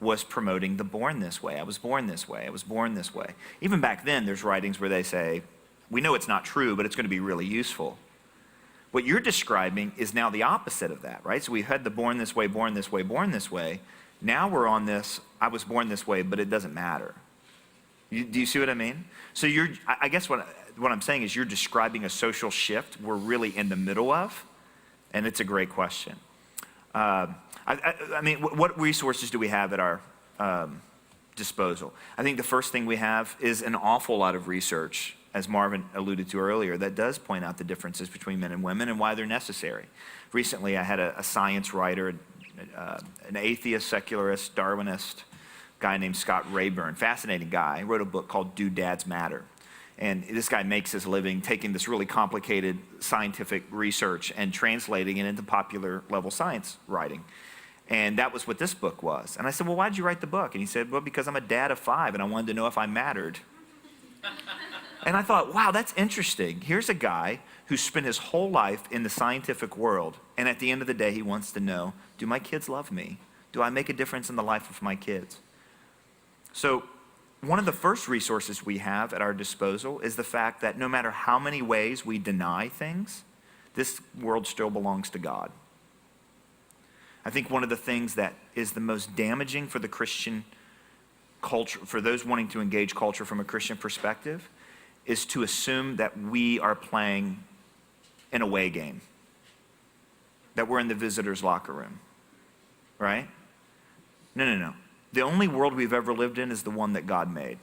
was promoting the born this way. I was born this way. I was born this way. Even back then, there's writings where they say, we know it's not true, but it's going to be really useful. What you're describing is now the opposite of that, right? So we've had the born this way, born this way, born this way. Now we're on this, I was born this way, but it doesn't matter. Do you see what I mean? So I guess what I'm saying is you're describing a social shift we're really in the middle of, and it's a great question. I mean, what resources do we have at our disposal? I think the first thing we have is an awful lot of research, as Marvin alluded to earlier, that does point out the differences between men and women and why they're necessary. Recently, I had a science writer, an atheist, secularist, Darwinist guy named Scott Rayburn, fascinating guy. He wrote a book called Do Dads Matter? And this guy makes his living taking this really complicated scientific research and translating it into popular level science writing. And that was what this book was. And I said, well, why'd you write the book? And he said, well, because I'm a dad of 5 and I wanted to know if I mattered. And I thought, wow, that's interesting. Here's a guy who spent his whole life in the scientific world, and at the end of the day, he wants to know, do my kids love me? Do I make a difference in the life of my kids? So one of the first resources we have at our disposal is the fact that no matter how many ways we deny things, this world still belongs to God. I think one of the things that is the most damaging for the Christian culture, for those wanting to engage culture from a Christian perspective, is to assume that we are playing an away game, that we're in the visitor's locker room, right? No. The only world we've ever lived in is the one that God made.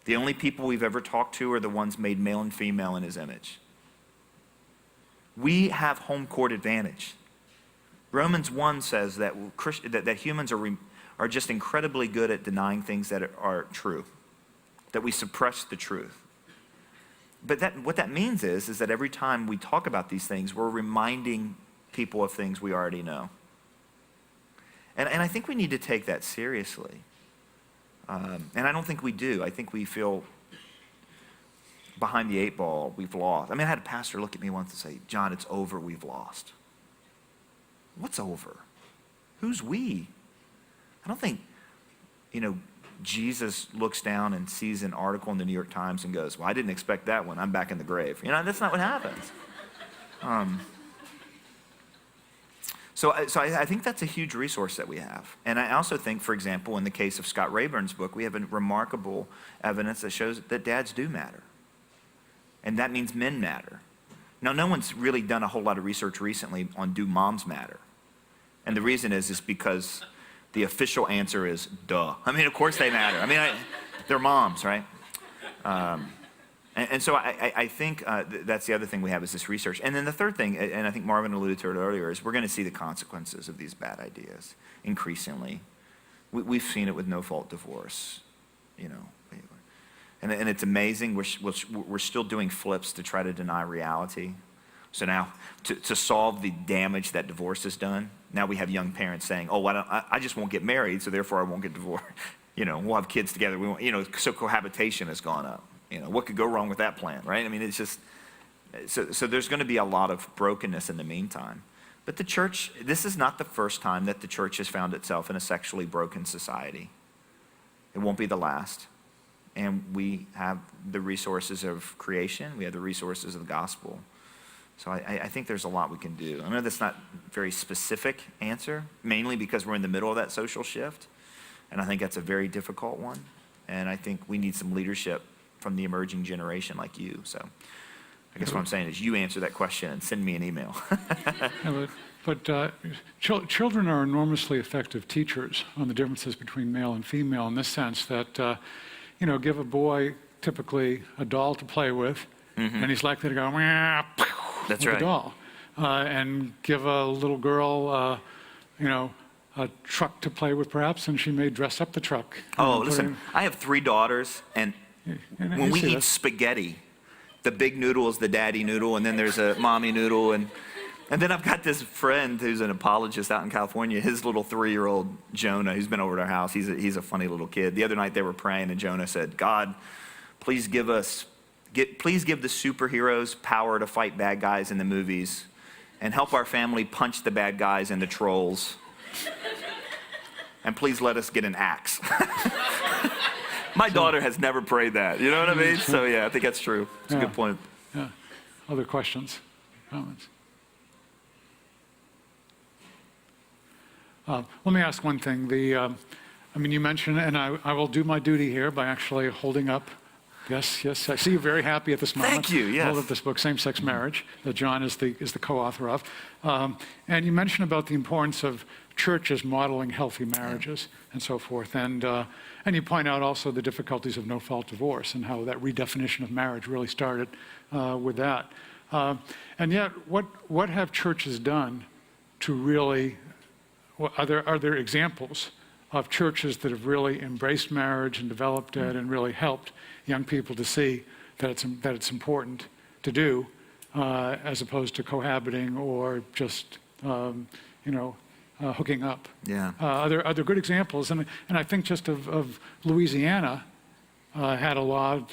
The only people we've ever talked to are the ones made male and female in his image. We have home court advantage. Romans 1 says that humans are just incredibly good at denying things that are true, that we suppress the truth. But what that means is that every time we talk about these things, we're reminding people of things we already know. And I think we need to take that seriously. And I don't think we do. I think we feel behind the 8 ball, we've lost. I mean, I had a pastor look at me once and say, John, it's over, we've lost. What's over? Who's we? I don't think, Jesus looks down and sees an article in the New York Times and goes, well, I didn't expect that one. I'm back in the grave. That's not what happens. So I think that's a huge resource that we have. And I also think, for example, in the case of Scott Rayburn's book, we have a remarkable evidence that shows that dads do matter. And that means men matter. Now, no one's really done a whole lot of research recently on do moms matter. And the reason is because the official answer is, duh. I mean, of course they matter. I mean, they're moms, right? And so I think that's the other thing we have is this research. And then the third thing, and I think Marvin alluded to it earlier, is we're going to see the consequences of these bad ideas increasingly. We've seen it with no-fault divorce, And it's amazing. We're still doing flips to try to deny reality. So now, to solve the damage that divorce has done, now we have young parents saying, oh, I just won't get married, so therefore I won't get divorced. We'll have kids together. We won't, so cohabitation has gone up. What could go wrong with that plan, right? I mean, it's just, so there's going to be a lot of brokenness in the meantime. But the church, this is not the first time that the church has found itself in a sexually broken society. It won't be the last. And we have the resources of creation. We have the resources of the gospel. So I think there's a lot we can do. I know that's not a very specific answer, mainly because we're in the middle of that social shift. And I think that's a very difficult one. And I think we need some leadership from the emerging generation like you. So I guess what I'm saying is you answer that question and send me an email. Children are enormously effective teachers on the differences between male and female in this sense that, give a boy typically a doll to play with, and he's likely to go, That's with right. a doll. And give a little girl, a truck to play with perhaps, and she may dress up the truck. Oh, listen, I have 3 daughters, and when we eat spaghetti, the big noodle is the daddy noodle, and then there's a mommy noodle, and then I've got this friend who's an apologist out in California. His little 3-year-old Jonah, who's been over at our house, he's a funny little kid. The other night they were praying, and Jonah said, God, please give the superheroes power to fight bad guys in the movies, and help our family punch the bad guys and the trolls. and please let us get an axe. My daughter has never prayed that. You know what I mean? So yeah, I think that's true. It's a good point. Yeah. Other questions, comments? Let me ask one thing. I mean, you mentioned, and I will do my duty here by actually holding up. Yes, yes. I see you're very happy at this moment. Thank you, yes. Hold up this book, Same-Sex Marriage, that John is the co-author of. And you mentioned about the importance of churches modeling healthy marriages and so forth. And you point out also the difficulties of no-fault divorce and how that redefinition of marriage really started with that. And yet, what have churches done to really, are there examples of churches that have really embraced marriage and developed it and really helped young people to see that it's important to do, as opposed to cohabiting or just hooking up? Yeah. Are there good examples? And I think just of Louisiana had a law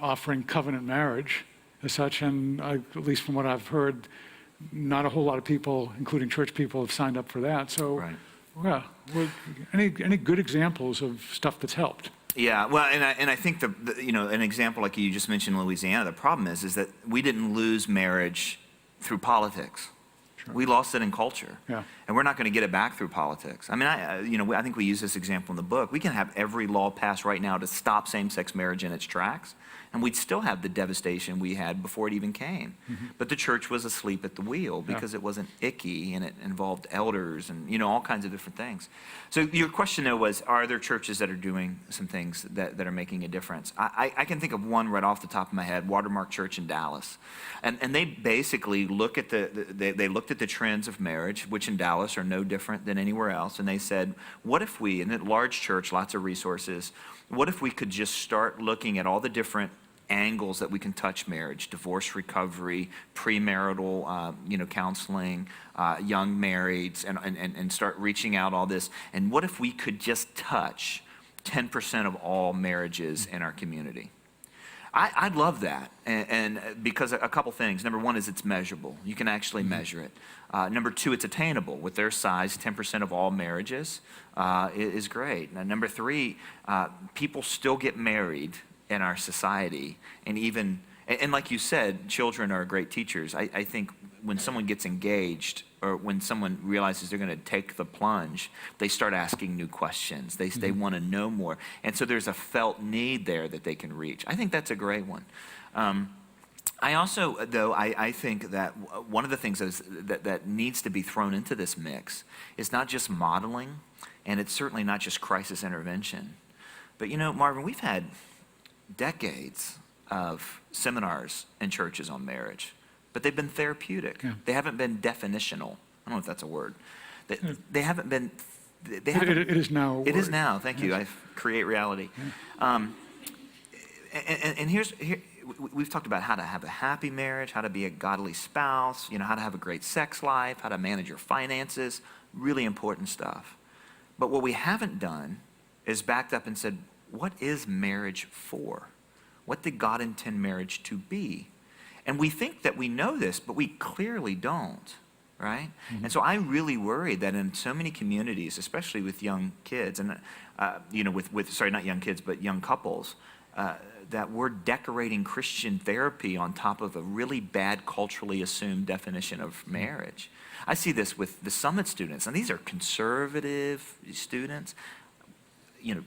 offering covenant marriage as such, and at least from what I've heard, not a whole lot of people, including church people, have signed up for that. So, Right. yeah, any good examples of stuff that's helped? Yeah, well, and I think an example like you just mentioned in Louisiana, the problem is that we didn't lose marriage through politics. Sure. We lost it in culture. Yeah. And we're not going to get it back through politics. I mean, I think we use this example in the book. We can have every law passed right now to stop same-sex marriage in its tracks, and we'd still have the devastation we had before it even came. Mm-hmm. But the church was asleep at the wheel because it wasn't icky and it involved elders and all kinds of different things. So your question though was, are there churches that are doing some things that are making a difference? I can think of one right off the top of my head, Watermark Church in Dallas. And they basically look at they looked at the trends of marriage, which in Dallas are no different than anywhere else, and they said, what if we, in a large church, lots of resources, what if we could just start looking at all the different angles that we can touch marriage, divorce recovery, premarital counseling, young marrieds, and start reaching out all this, and what if we could just touch 10% of all marriages in our community? I'd love that, and because a couple things. Number one is it's measurable. You can actually measure it. Number two, it's attainable. With their size, 10% of all marriages is great. Now, number three, people still get married in our society, and like you said, children are great teachers. I think when someone gets engaged or when someone realizes they're going to take the plunge, they start asking new questions. They want to know more. And so there's a felt need there that they can reach. I think that's a great one. I also, though, I think that one of the things that needs to be thrown into this mix is not just modeling, and it's certainly not just crisis intervention. But Marvin, we've had decades of seminars in churches on marriage, but they've been therapeutic. Yeah. They haven't been definitional. I don't know if that's a word. They haven't been. It is now a word. It is now. Thank you. I create reality. Yeah. And here we've talked about how to have a happy marriage, how to be a godly spouse, how to have a great sex life, how to manage your finances. Really important stuff. But what we haven't done is backed up and said, what is marriage for? What did God intend marriage to be? And we think that we know this, but we clearly don't, right? Mm-hmm. And so I really worry that in so many communities, especially with young kids, and sorry, not young kids, but young couples, that we're decorating Christian therapy on top of a really bad culturally assumed definition of marriage. I see this with the Summit students, and these are conservative students.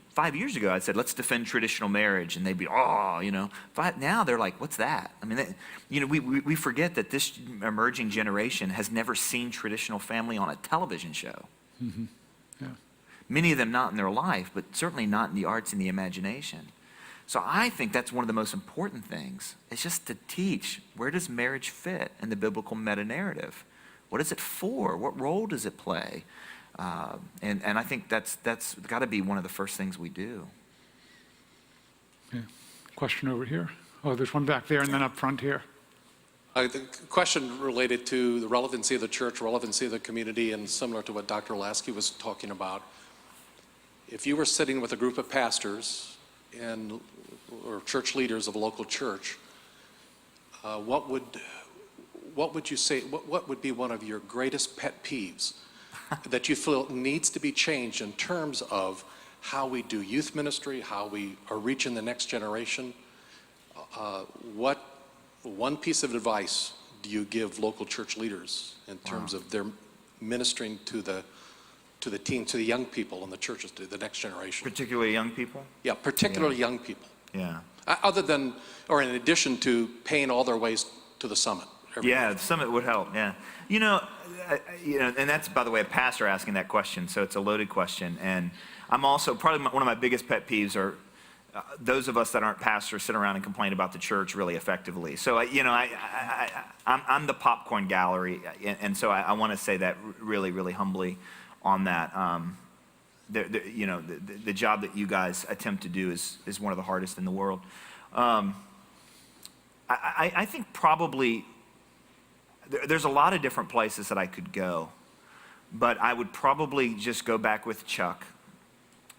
5 years ago, I said, let's defend traditional marriage, and they'd be, now they're like, what's that? I mean, we forget that this emerging generation has never seen traditional family on a television show. Mm-hmm. Yeah. Many of them not in their life, but certainly not in the arts and the imagination. So I think that's one of the most important things, is just to teach, where does marriage fit in the biblical meta-narrative? What is it for? What role does it play? And I think that's got to be one of the first things we do. Yeah. Question over here. Oh, there's one back there and then up front here. The question related to the relevancy of the church, relevancy of the community, and similar to what Dr. Lasky was talking about. If you were sitting with a group of pastors or church leaders of a local church, what would you say? What would be one of your greatest pet peeves that you feel needs to be changed in terms of how we do youth ministry, how we are reaching the next generation, what one piece of advice do you give local church leaders in terms of their ministering to the teens, to the young people in the churches, to the next generation? Particularly young people? Yeah, particularly young people. Yeah. Other than, or in addition to paying all their ways to the summit. Yeah, the summit would help, yeah. You know, and that's, by the way, a pastor asking that question, so it's a loaded question. And I'm also, probably one of my biggest pet peeves are those of us that aren't pastors sit around and complain about the church really effectively. So, I'm the popcorn gallery, and so I want to say that really, really humbly on that. The job that you guys attempt to do is one of the hardest in the world. I think probably there's a lot of different places that I could go, but I would probably just go back with Chuck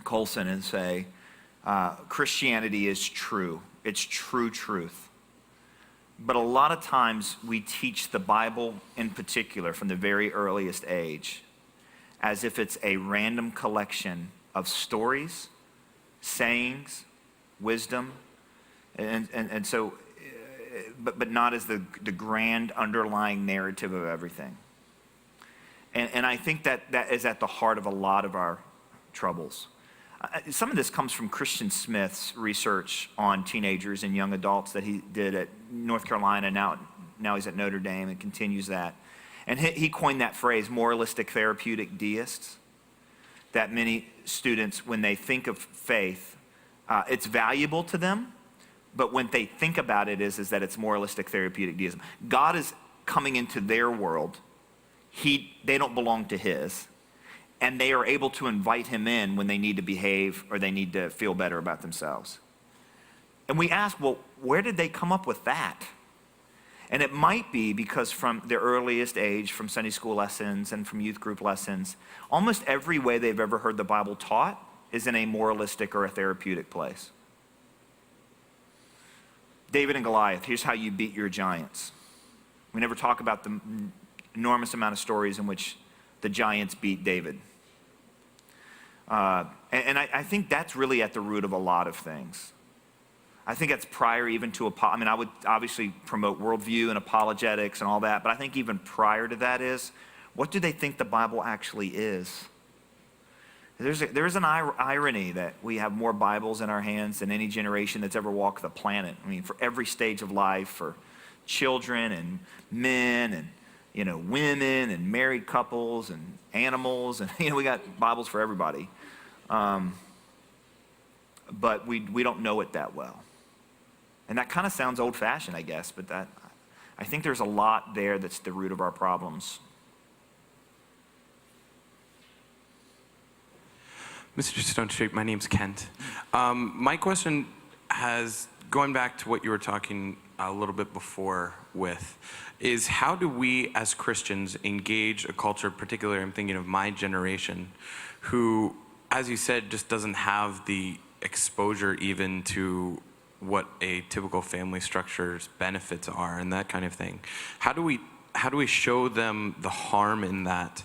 Colson and say, Christianity is true. It's true truth. But a lot of times we teach the Bible in particular from the very earliest age as if it's a random collection of stories, sayings, wisdom, and so, but not as the grand underlying narrative of everything. And I think that is at the heart of a lot of our troubles. Some of this comes from Christian Smith's research on teenagers and young adults that he did at North Carolina. Now he's at Notre Dame and continues that. And he coined that phrase, moralistic therapeutic deists, that many students, when they think of faith, it's valuable to them, but when they think about it is that it's moralistic therapeutic deism. God is coming into their world. They don't belong to his. And they are able to invite him in when they need to behave or they need to feel better about themselves. And we ask, well, where did they come up with that? And it might be because from their earliest age, from Sunday school lessons and from youth group lessons, almost every way they've ever heard the Bible taught is in a moralistic or a therapeutic place. David and Goliath, here's how you beat your giants. We never talk about the enormous amount of stories in which the giants beat David. And I think that's really at the root of a lot of things. I think that's prior even to, I would obviously promote worldview and apologetics and all that, but I think even prior to that is, what do they think the Bible actually is? There is an irony that we have more Bibles in our hands than any generation that's ever walked the planet. I mean, for every stage of life, for children and men and women and married couples and animals, and we got Bibles for everybody. But we don't know it that well. And that kind of sounds old-fashioned, I guess, but I think there's a lot there that's the root of our problems. Mr. Stonestreet, my name's Kent. My question going back to what you were talking a little bit before with, is how do we as Christians engage a culture, particularly I'm thinking of my generation, who, as you said, just doesn't have the exposure even to what a typical family structure's benefits are and that kind of thing. How do we show them the harm in that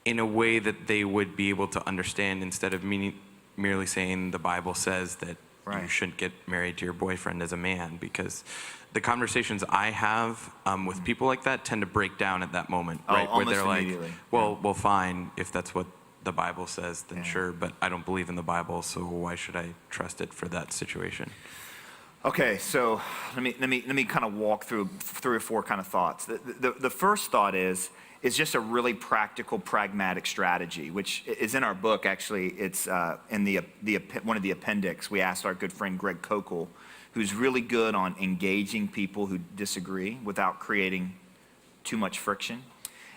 in a way that they would be able to understand, instead of merely saying the Bible says that you shouldn't get married to your boyfriend as a man? Because the conversations I have with people like that tend to break down at that moment, right? Where they're like, well, fine, if that's what the Bible says, then sure, but I don't believe in the Bible, so why should I trust it for that situation? Okay, so let me kind of walk through 3 or 4 kind of thoughts. The first thought is just a really practical, pragmatic strategy, which is in our book. Actually, it's in one of the appendix. We asked our good friend Greg Kokel, who's really good on engaging people who disagree without creating too much friction.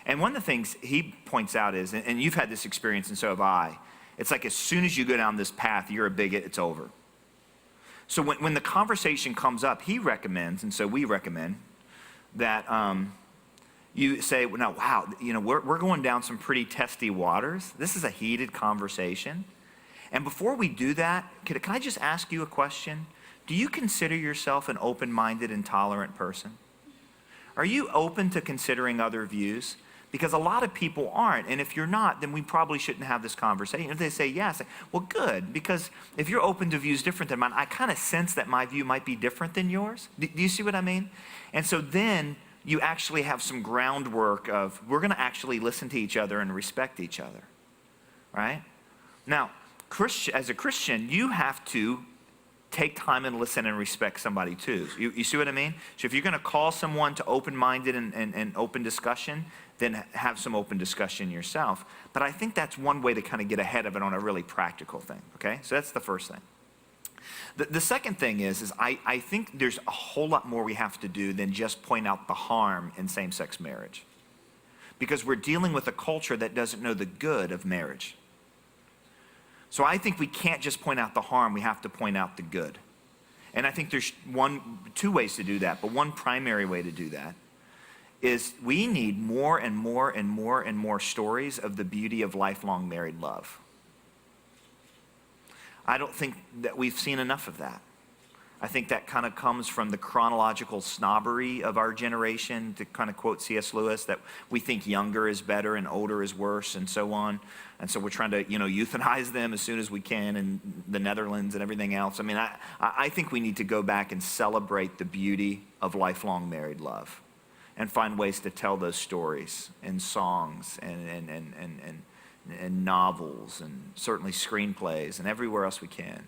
And one of the things he points out is, and you've had this experience and so have I, it's like as soon as you go down this path, you're a bigot, it's over. So when the conversation comes up, he recommends, and so we recommend, that you say, no, wow, we're going down some pretty testy waters. This is a heated conversation. And before we do that, can I just ask you a question? Do you consider yourself an open-minded and tolerant person? Are you open to considering other views? Because a lot of people aren't, and if you're not, then we probably shouldn't have this conversation. If they say yes, well, good, because if you're open to views different than mine, I kind of sense that my view might be different than yours. Do you see what I mean? And so then you actually have some groundwork of, we're going to actually listen to each other and respect each other, right? Now, as a Christian, you have to take time and listen and respect somebody too. You see what I mean? So if you're going to call someone to open-minded and open discussion, then have some open discussion yourself. But I think that's one way to kind of get ahead of it on a really practical thing, okay? So that's the first thing. The second thing is I think there's a whole lot more we have to do than just point out the harm in same-sex marriage. Because we're dealing with a culture that doesn't know the good of marriage. So I think we can't just point out the harm, we have to point out the good. And I think there's two ways to do that, but one primary way to do that is we need more and more and more and more stories of the beauty of lifelong married love. I don't think that we've seen enough of that. I think that kind of comes from the chronological snobbery of our generation, to kind of quote C.S. Lewis, that we think younger is better and older is worse and so on. And so we're trying to, euthanize them as soon as we can in the Netherlands and everything else. I mean, I think we need to go back and celebrate the beauty of lifelong married love and find ways to tell those stories in songs and novels and certainly screenplays and everywhere else we can.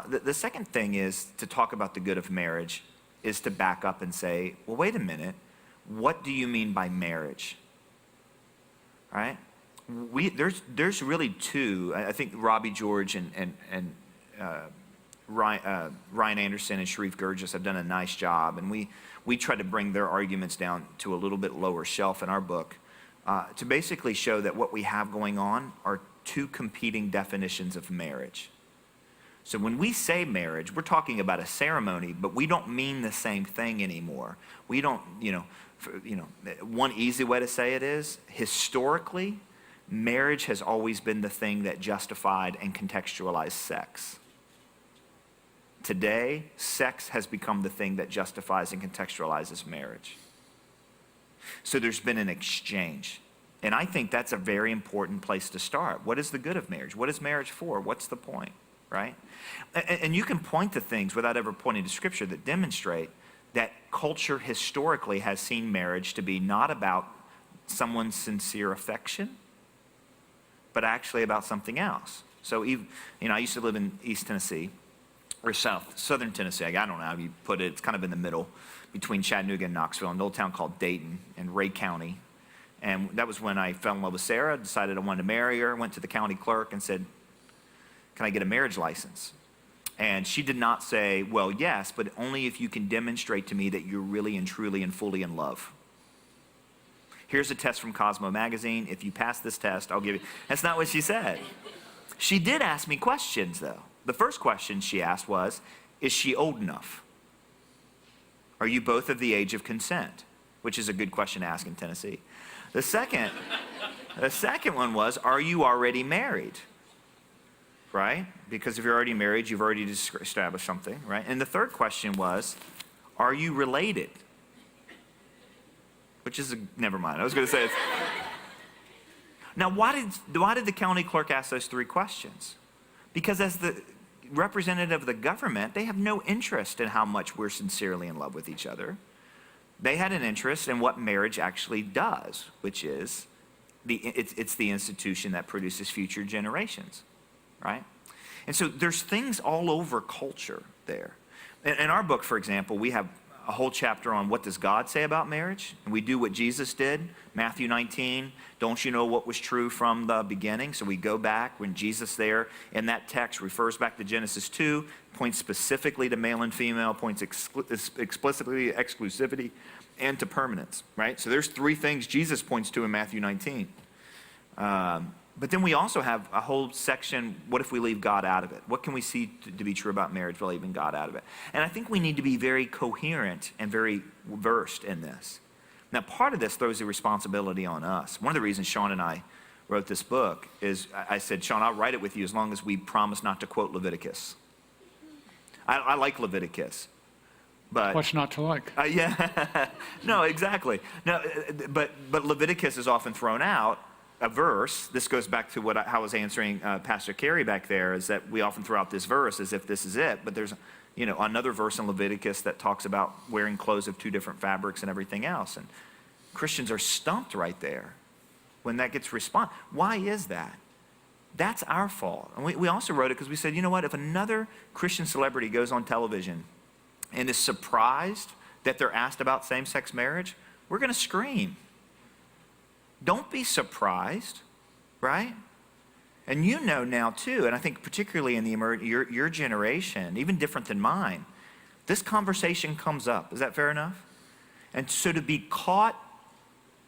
The second thing is to talk about the good of marriage is to back up and say, well, wait a minute, what do you mean by marriage? All right? There's really two. I think Robbie George and Ryan Anderson and Sharif Gurgis have done a nice job, and we try to bring their arguments down to a little bit lower shelf in our book to basically show that what we have going on are two competing definitions of marriage. So when we say marriage, we're talking about a ceremony, but we don't mean the same thing anymore. We don't, one easy way to say it is, historically, marriage has always been the thing that justified and contextualized sex. Today, sex has become the thing that justifies and contextualizes marriage. So there's been an exchange. And I think that's a very important place to start. What is the good of marriage? What is marriage for? What's the point, right? And you can point to things without ever pointing to Scripture that demonstrate that culture historically has seen marriage to be not about someone's sincere affection, but actually about something else. So, I used to live in East Tennessee, or southern Tennessee. I don't know how you put it. It's kind of in the middle between Chattanooga and Knoxville, in an old town called Dayton in Ray County. And that was when I fell in love with Sarah, decided I wanted to marry her, went to the county clerk and said, can I get a marriage license? And she did not say, well, yes, but only if you can demonstrate to me that you're really and truly and fully in love. Here's a test from Cosmo magazine. If you pass this test, I'll give you. That's not what she said. She did ask me questions, though. The first question she asked was, is she old enough? Are you both of the age of consent? Which is a good question to ask in Tennessee. The second one was, are you already married? Right? Because if you're already married, you've already established something, right? And the third question was, are you related? Which is never mind. I was going to say it's... Now, why did the county clerk ask those three questions? Because as the representative of the government, they have no interest in how much we're sincerely in love with each other. They had an interest in what marriage actually does, which is it's the institution that produces future generations, right? And so there's things all over culture there. In our book, for example, we have a whole chapter on what does God say about marriage, and we do what Jesus did. Matthew 19, don't you know what was true from the beginning? So we go back when Jesus there in that text refers back to Genesis 2, points specifically to male and female, points explicitly to exclusivity and to permanence, right? So there's three things Jesus points to in Matthew 19. But then we also have a whole section, what if we leave God out of it? What can we see to be true about marriage by leaving God out of it? And I think we need to be very coherent and very versed in this. Now, part of this throws the responsibility on us. One of the reasons Sean and I wrote this book is I said, Sean, I'll write it with you as long as we promise not to quote Leviticus. I like Leviticus. But What's not to like? yeah, no, exactly. No, but Leviticus is often thrown out. A verse. This goes back to how I was answering Pastor Carey back there. Is that we often throw out this verse as if this is it, but there's, another verse in Leviticus that talks about wearing clothes of two different fabrics and everything else. And Christians are stumped right there when that gets responded. Why is that? That's our fault. And we also wrote it because we said, you know what? If another Christian celebrity goes on television and is surprised that they're asked about same-sex marriage, we're going to scream. Don't be surprised, right? And you know now too, and I think particularly in your generation, even different than mine, this conversation comes up. Is that fair enough? And so to be caught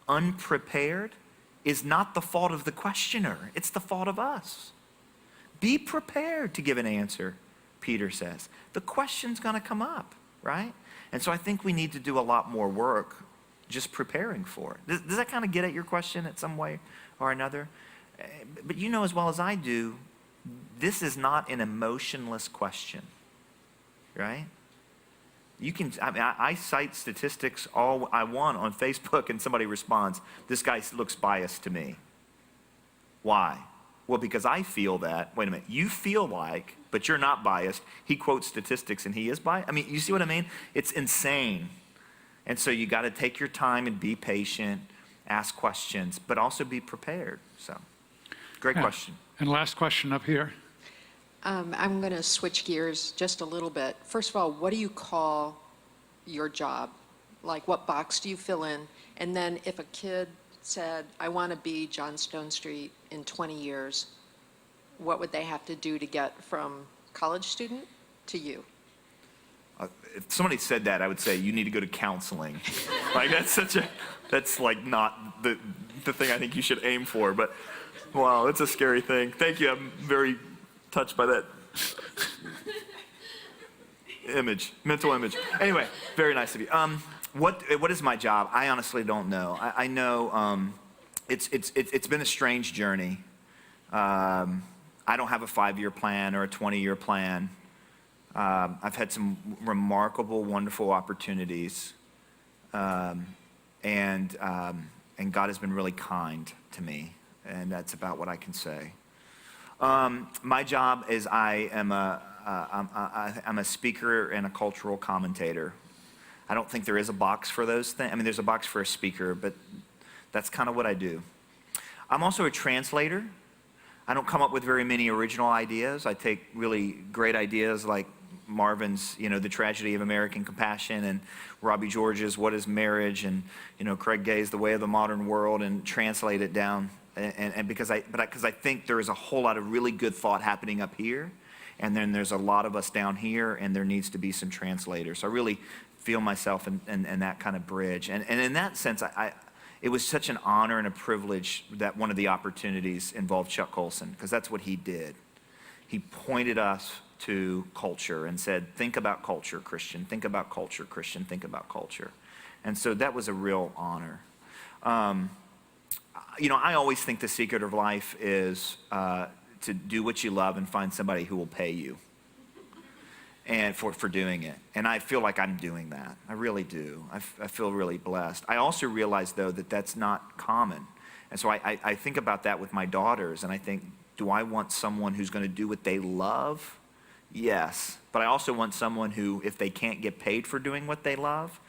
unprepared is not the fault of the questioner. It's the fault of us. Be prepared to give an answer, Peter says. The question's going to come up, right? And so I think we need to do a lot more work just preparing for it. Does that kind of get at your question in some way or another? But you know as well as I do, this is not an emotionless question, right? I cite statistics all I want on Facebook and somebody responds, this guy looks biased to me. Why? Well, because I feel that. Wait a minute, you feel like, but you're not biased. He quotes statistics and he is biased. I mean, you see what I mean? It's insane. And so you got to take your time and be patient, ask questions, but also be prepared. So, great question. And last question up here. I'm going to switch gears just a little bit. First of all, what do you call your job? Like, what box do you fill in? And then if a kid said, I want to be John Stonestreet in 20 years, what would they have to do to get from college student to you? If somebody said that, I would say you need to go to counseling. Like that's like not the thing I think you should aim for. But wow, it's a scary thing. Thank you. I'm very touched by that mental image. Anyway, very nice of you. What is my job? I honestly don't know. I know it's been a strange journey. I don't have a 5-year plan or a 20-year plan. I've had some remarkable, wonderful opportunities, and God has been really kind to me, and that's about what I can say. My job is I'm a speaker and a cultural commentator. I don't think there is a box for those things. I mean, there's a box for a speaker, but that's kind of what I do. I'm also a translator. I don't come up with very many original ideas. I take really great ideas like Marvin's, The Tragedy of American Compassion, and Robbie George's What is Marriage, and, Craig Gay's The Way of the Modern World, and translate it down. And because I think there is a whole lot of really good thought happening up here, and then there's a lot of us down here, and there needs to be some translators. So I really feel myself in that kind of bridge. And in that sense, it was such an honor and a privilege that one of the opportunities involved Chuck Colson, because that's what he did. He pointed us to culture and said, think about culture, Christian. Think about culture, Christian. Think about culture. And so that was a real honor. I always think the secret of life is to do what you love and find somebody who will pay you and for doing it. And I feel like I'm doing that. I really do. I feel really blessed. I also realize, though, that that's not common. And so I think about that with my daughters, and I think, do I want someone who's going to do what they love? Yes. But I also want someone who, if they can't get paid for doing what they love,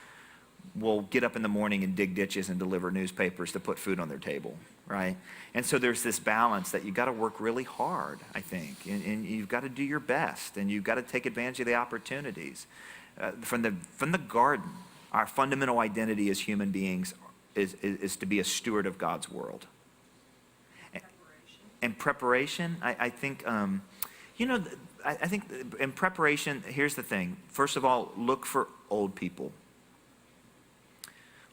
will get up in the morning and dig ditches and deliver newspapers to put food on their table, right? And so there's this balance that you've got to work really hard, I think, and you've got to do your best, and you've got to take advantage of the opportunities. From the garden, our fundamental identity as human beings is to be a steward of God's world. And preparation, I think, I think in preparation, here's the thing. First of all, look for old people.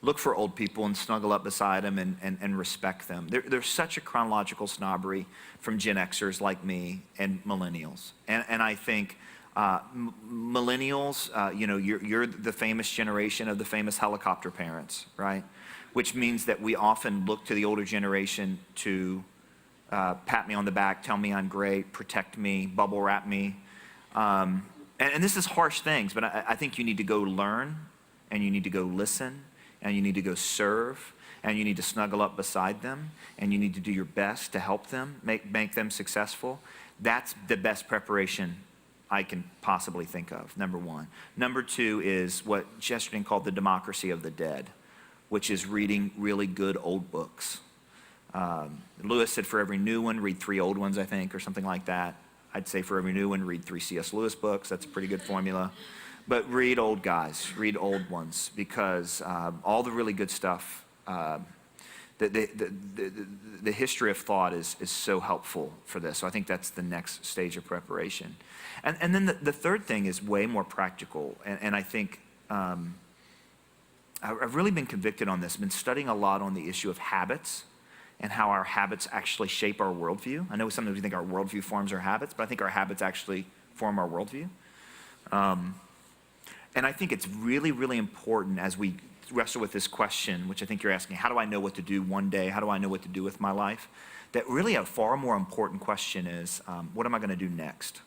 Look for old people and snuggle up beside them and respect them. There's such a chronological snobbery from Gen Xers like me and millennials. And I think millennials, you're the famous generation of the famous helicopter parents, right? Which means that we often look to the older generation to pat me on the back, tell me I'm great, protect me, bubble wrap me. and this is harsh things, but I think you need to go learn, and you need to go listen, and you need to go serve, and you need to snuggle up beside them, and you need to do your best to help them, make them successful. That's the best preparation I can possibly think of, number one. Number two is what Chesterton called the democracy of the dead, which is reading really good old books. Lewis said for every new one, read 3 old ones, I think, or something like that. I'd say for every new one, read 3 C.S. Lewis books. That's a pretty good formula. But read old guys, read old ones, because all the really good stuff, the history of thought is so helpful for this. So I think that's the next stage of preparation. And then the third thing is way more practical. And I think I've really been convicted on this. I've been studying a lot on the issue of habits and how our habits actually shape our worldview. I know sometimes we think our worldview forms our habits, but I think our habits actually form our worldview. And I think it's really, really important as we wrestle with this question, which I think you're asking, how do I know what to do one day? How do I know what to do with my life? That really a far more important question is, what am I going to do next?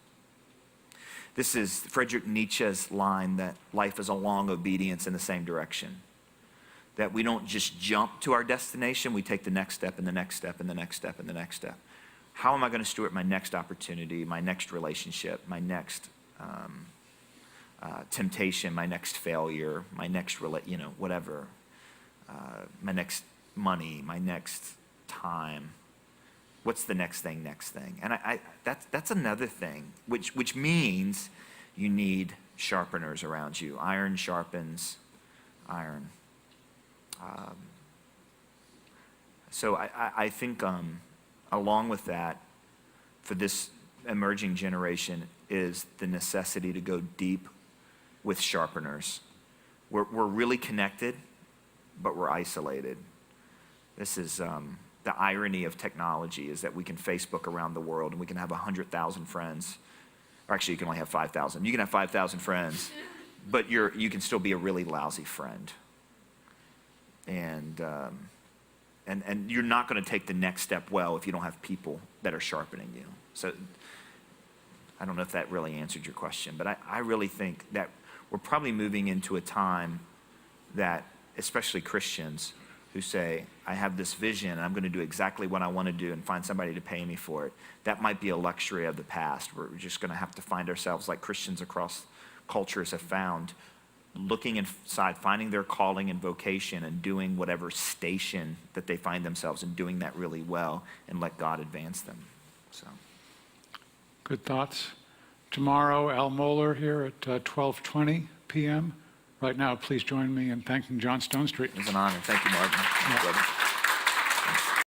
This is Friedrich Nietzsche's line that life is a long obedience in the same direction. That we don't just jump to our destination, we take the next step and the next step and the next step and the next step. How am I going to steward my next opportunity, my next relationship, my next temptation, my next failure, my next, whatever, my next money, my next time? What's the next thing? And that's another thing, which means you need sharpeners around you. Iron sharpens iron. So I think along with that, for this emerging generation, is the necessity to go deep with sharpeners. We're really connected, but we're isolated. This is the irony of technology, is that we can Facebook around the world and we can have 100,000 friends. Or actually, you can only have 5,000. You can have 5,000 friends, but you can still be a really lousy friend. And you're not going to take the next step well if you don't have people that are sharpening you. So I don't know if that really answered your question, but I really think that we're probably moving into a time that, especially Christians who say, I have this vision and I'm going to do exactly what I want to do and find somebody to pay me for it, that might be a luxury of the past. We're just going to have to find ourselves like Christians across cultures have found, looking inside, finding their calling and vocation and doing whatever station that they find themselves in, doing that really well, and let God advance them. So, Good thoughts. Tomorrow, Al Mohler here at 12:20 p.m. Right now, please join me in thanking John Stonestreet. it's an honor. Thank you, Marvin. Yeah. Brother.